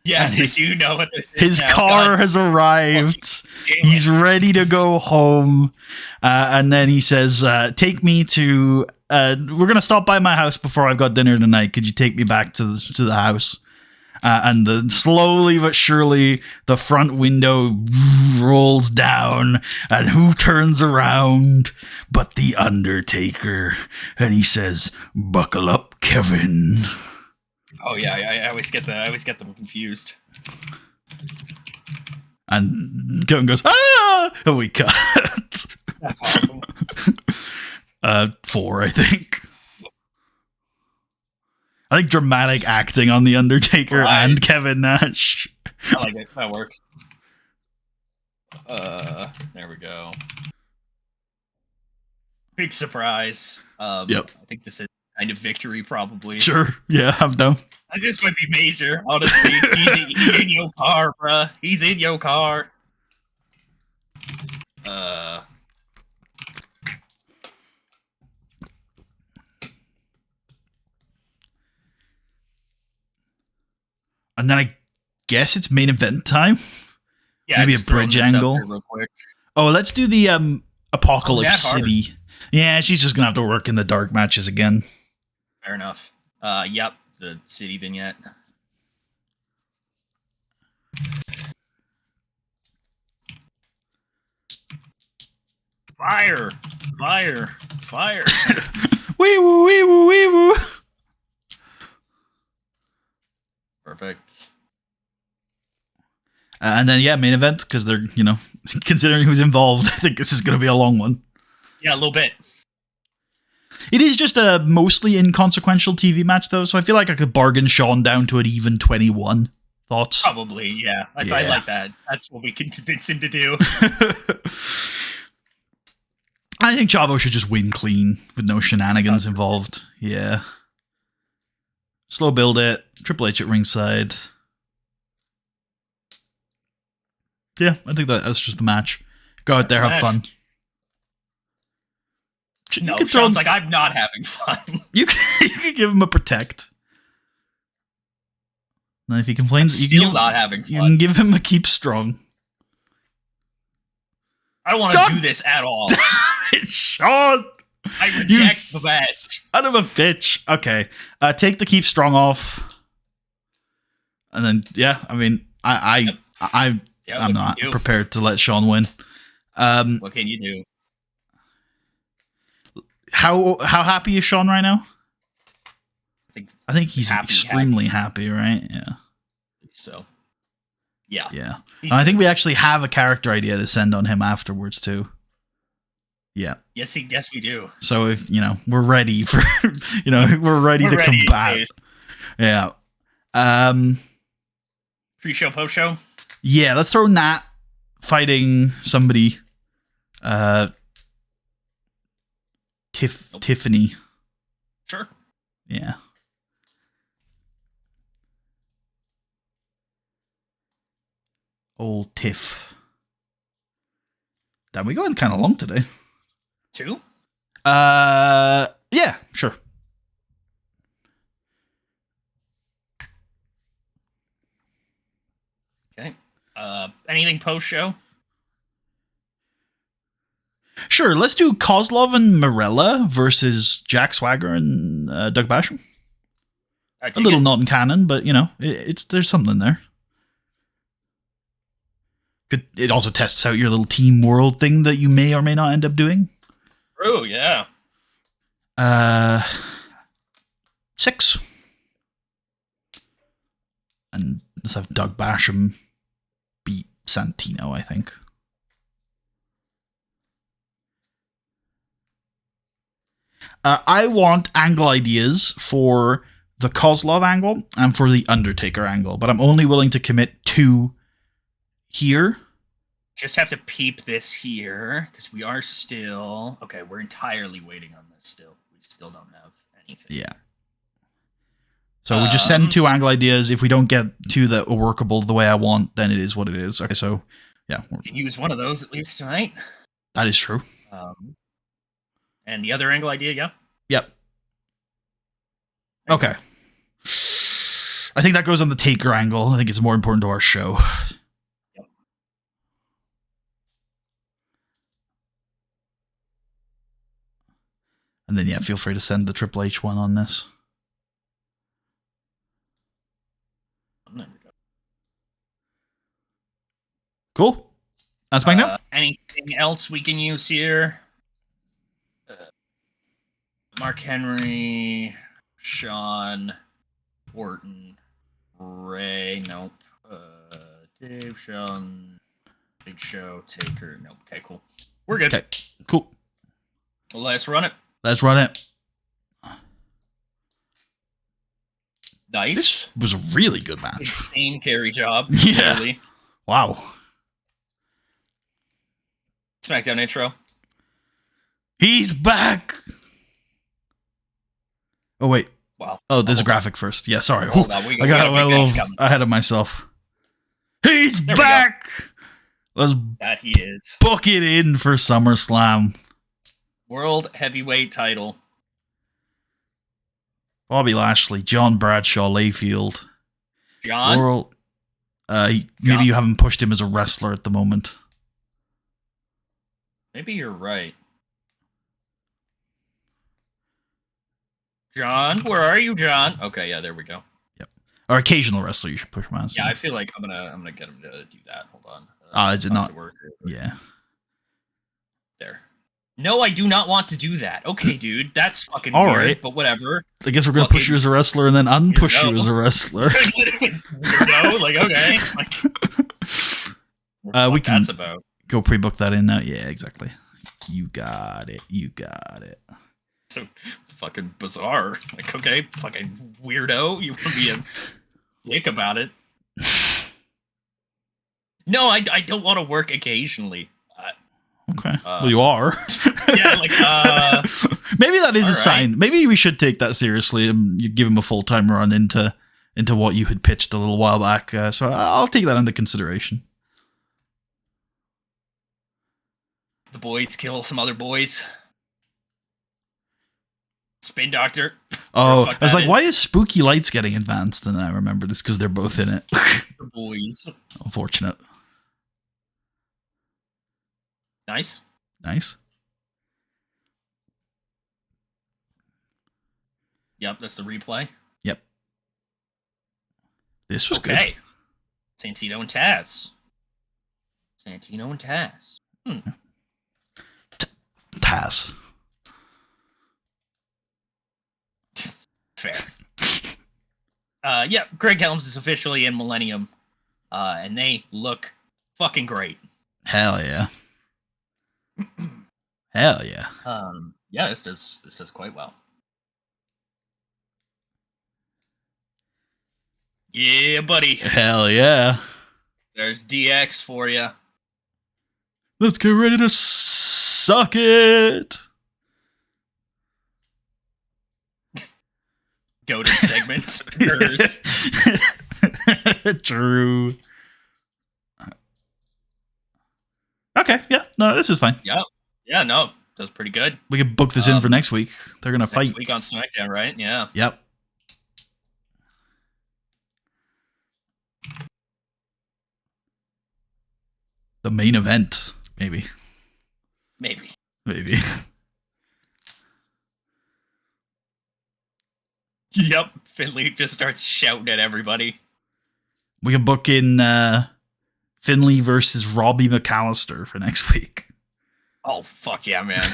Yes, you know what this is. His car has arrived. He's ready to go home, and then he says, "Take me to. We're gonna stop by my house before I've got dinner tonight. Could you take me back to the house?" And then slowly but surely, the front window rolls down, and who turns around but the Undertaker? And he says, "Buckle up, Kevin." Oh yeah, I always get them confused. And Kevin goes, "Ah!" And we cut. That's awesome. 4, I think. I think dramatic acting on The Undertaker and Kevin Nash. I like it. That works. There we go. Big surprise. Yep. I think this is kind of victory, probably. Sure. Yeah, I'm done. This might be major, honestly. He's in your car, bruh. He's in your car. And then I guess it's main event time. Yeah, maybe a bridge angle. Real quick. Oh, let's do the Apocalypse City. Yeah, she's just gonna have to work in the dark matches again. Fair enough. Yep, the city vignette. Fire! Fire! Fire! Wee woo! Wee woo! Wee woo! Perfect. And then, yeah, main event, because they're, considering who's involved, I think this is going to be a long one. Yeah, a little bit. It is just a mostly inconsequential TV match, though, so I feel like I could bargain Sean down to an even 21. Thoughts? Probably, yeah. I like that. That's what we can convince him to do. I think Chavo should just win clean with no shenanigans involved. Yeah. Slow build it. Triple H at ringside. Yeah, I think that's just the match. Go out there, have fun. No, Sean's like, I'm not having fun. You can give him a protect. And if he complains, still not having fun. You can give him a keep strong. I don't want to do this at all. Sean! I reject the match. Son of a bitch. Okay. Take the keep strong off. And then, yeah, I mean, I'm not prepared to let Sean win. What can you do? How happy is Sean right now? I think he's extremely happy, right? Yeah. So. Yeah. Yeah. I think we actually have a character idea to send on him afterwards too. Yeah. Yes, we do. So if we're ready for we're ready to combat. Yeah. Pre-show, post-show? Yeah, let's throw Nat fighting somebody. Tiffany. Sure. Yeah. Old Tiff. Damn, we going kind of long today. 2? Yeah, sure. Okay. Anything post-show? Sure, let's do Kozlov and Morella versus Jack Swagger and Doug Basham. A little non-canon, but you know, it's there's something there. It also tests out your little team world thing that you may or may not end up doing. Oh yeah. 6. And let's have Doug Basham beat Santino, I think. I want angle ideas for the Kozlov angle and for the Undertaker angle, but I'm only willing to commit 2 here. Just have to peep this here, because we are still... Okay, we're entirely waiting on this still. We still don't have anything. Yeah. So we just send 2 angle ideas. If we don't get 2 that are workable the way I want, then it is what it is. Okay, so, yeah. We can use one of those at least tonight. That is true. And the other angle idea, yeah? Yep. Okay. I think that goes on the Taker angle. I think it's more important to our show. Yep. And then, yeah, feel free to send the Triple H one on this. There we go. Cool. That's SmackDown. Anything else we can use here? Mark Henry, Sean, Orton, Ray, nope. Dave, Sean, Big Show, Taker, nope. Okay, cool. We're good. Okay, cool. Well, let's run it. Let's run it. Nice. This was a really good match. Insane carry job. Yeah. Really. Wow. SmackDown intro. He's back. Oh, wait. Wow. Oh, there's a graphic first. Yeah, sorry. Hold on, I got a little ahead of myself. He's back. Let's that he is. book it in for SummerSlam. World Heavyweight title. Bobby Lashley, John Bradshaw, Layfield. John? World, maybe you haven't pushed him as a wrestler at the moment. Maybe you're right. John, where are you, John? Okay, yeah, there we go. Yep. Or occasional wrestler, you should push him as. Yeah, I feel like I'm gonna get him to do that. Hold on. Is it not? Yeah. There. No, I do not want to do that. Okay, dude, that's fucking all weird, right, but whatever. I guess we're gonna push you as a wrestler and then unpush you as a wrestler. No, like okay. We can that's about. Go pre-book that in now. Yeah, exactly. You got it. You got it. So fucking bizarre. Like, okay, fucking weirdo. You want to be a dick about it. No, I don't want to work occasionally. Okay. Well, you are. Yeah, like, maybe that is a right. sign. Maybe we should take that seriously and you give him a full-time run into what you had pitched a little while back. So I'll take that into consideration. The boys kill some other boys. Spin Doctor. Oh, I was like, why is Spooky Lights getting advanced? And I remembered it's because they're both in it. The boys. Unfortunate. Nice. Nice. Yep, that's the replay. Yep. This was good. Santino and Taz. Santino and Taz. Taz. Fair. Yeah, Greg Helms is officially in Millennium, and they look fucking great. Hell yeah. Hell yeah. Yeah, this does quite well. Yeah, buddy. Hell yeah. There's DX for you. Let's get ready to suck it. Goated segment. True. Okay, yeah, no, this is fine. Yeah, yeah, no, that's pretty good. We can book this in for next week. They're gonna fight Next week on SmackDown, right? Yeah. Yep. The main event, maybe. Maybe. Yep. Finley just starts shouting at everybody. We can book in Finley versus Robbie McAllister for next week. Oh, fuck yeah, man.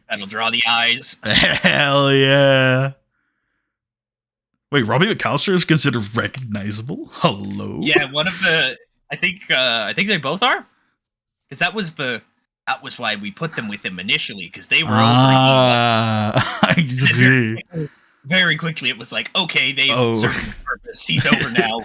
That'll draw the eyes. Hell yeah. Wait, Robbie McAllister is considered recognizable? Hello? Yeah, one of the... I think they both are. Because that was why we put them with him initially, because they were over. I agree. Very quickly, it was like, okay, they've served their purpose. He's over now.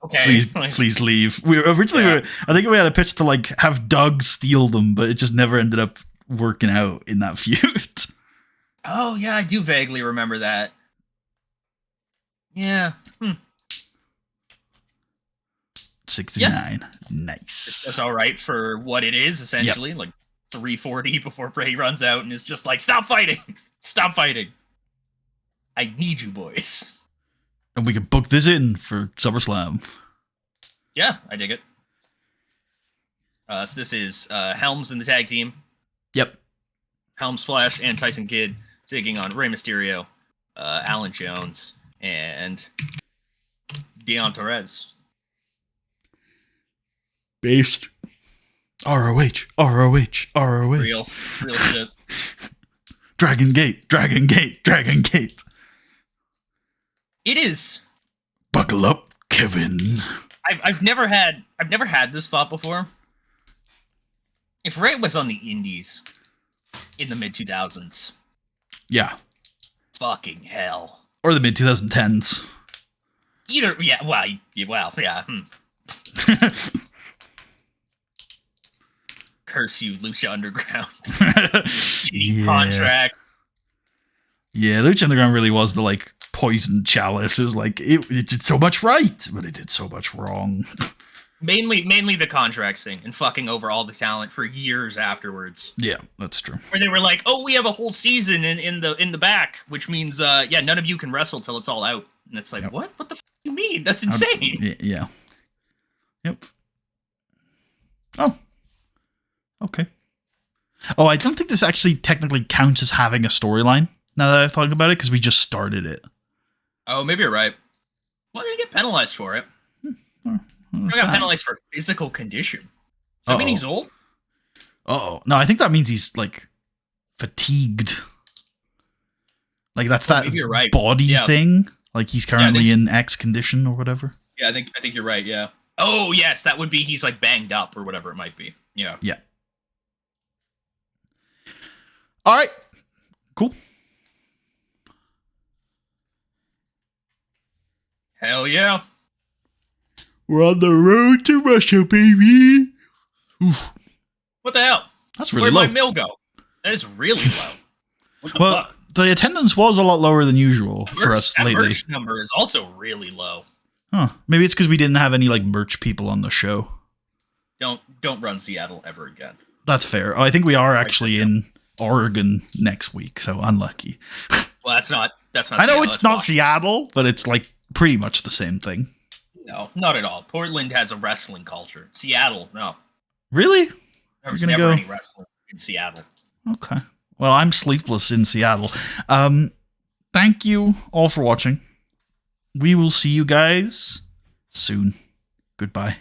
Okay. Please leave. We originally, I think we had a pitch to like have Doug steal them, but it just never ended up working out in that feud. Oh yeah, I do vaguely remember that. Yeah. 69. Yeah. Nice. That's all right for what it is, essentially. Yep. Like 340 before Bray runs out and is just like, stop fighting! Stop fighting! I need you boys. And we can book this in for SummerSlam. Yeah, I dig it. So this is Helms in the tag team. Yep. Helms, Flash, and Tyson Kidd taking on Rey Mysterio, Alan Jones, and Deon Torres. Based. ROH. Real shit. Dragon Gate. It is. Buckle up, Kevin. I've never had this thought before. If Ray was on the Indies in the mid 2000s, yeah, fucking hell, or the mid 2010s. Either, yeah, yeah. Curse you, Lucha Underground. Contract. Yeah, Lucha Underground really was the like poison chalice. It was like it did so much right, but it did so much wrong. Mainly the contracts thing and fucking over all the talent for years afterwards. Yeah, that's true. Where they were like, "Oh, we have a whole season in the back, which means none of you can wrestle till it's all out." And it's like, yep. What the f*** do you mean? That's insane. Yeah. Yep. Oh. Okay. Oh, I don't think this actually technically counts as having a storyline. Now that I thought about it, because we just started it. Oh, maybe you're right. Well, you get penalized for it. I got penalized for physical condition. Does that mean he's old? No, I think that means he's like fatigued. Like that's that right. Body thing. Like he's currently in X condition or whatever. Yeah, I think you're right. Yeah. Oh yes, that would be he's like banged up or whatever it might be. Yeah. Yeah. All right. Cool. Hell yeah. We're on the road to Russia, baby. Oof. What the hell? That's really low. Where'd my mill go? That is really low. Well, the attendance was a lot lower than usual for us lately. The merch number is also really low. Huh. Maybe it's because we didn't have any like merch people on the show. Don't run Seattle ever again. That's fair. Oh, I think we are actually in Oregon next week, so unlucky. Well, that's not. I know it's not Seattle, but it's like pretty much the same thing. No, not at all. Portland has a wrestling culture. Seattle, no. Really? There was never any wrestling in Seattle. Okay. Well, I'm sleepless in Seattle. Thank you all for watching. We will see you guys soon. Goodbye.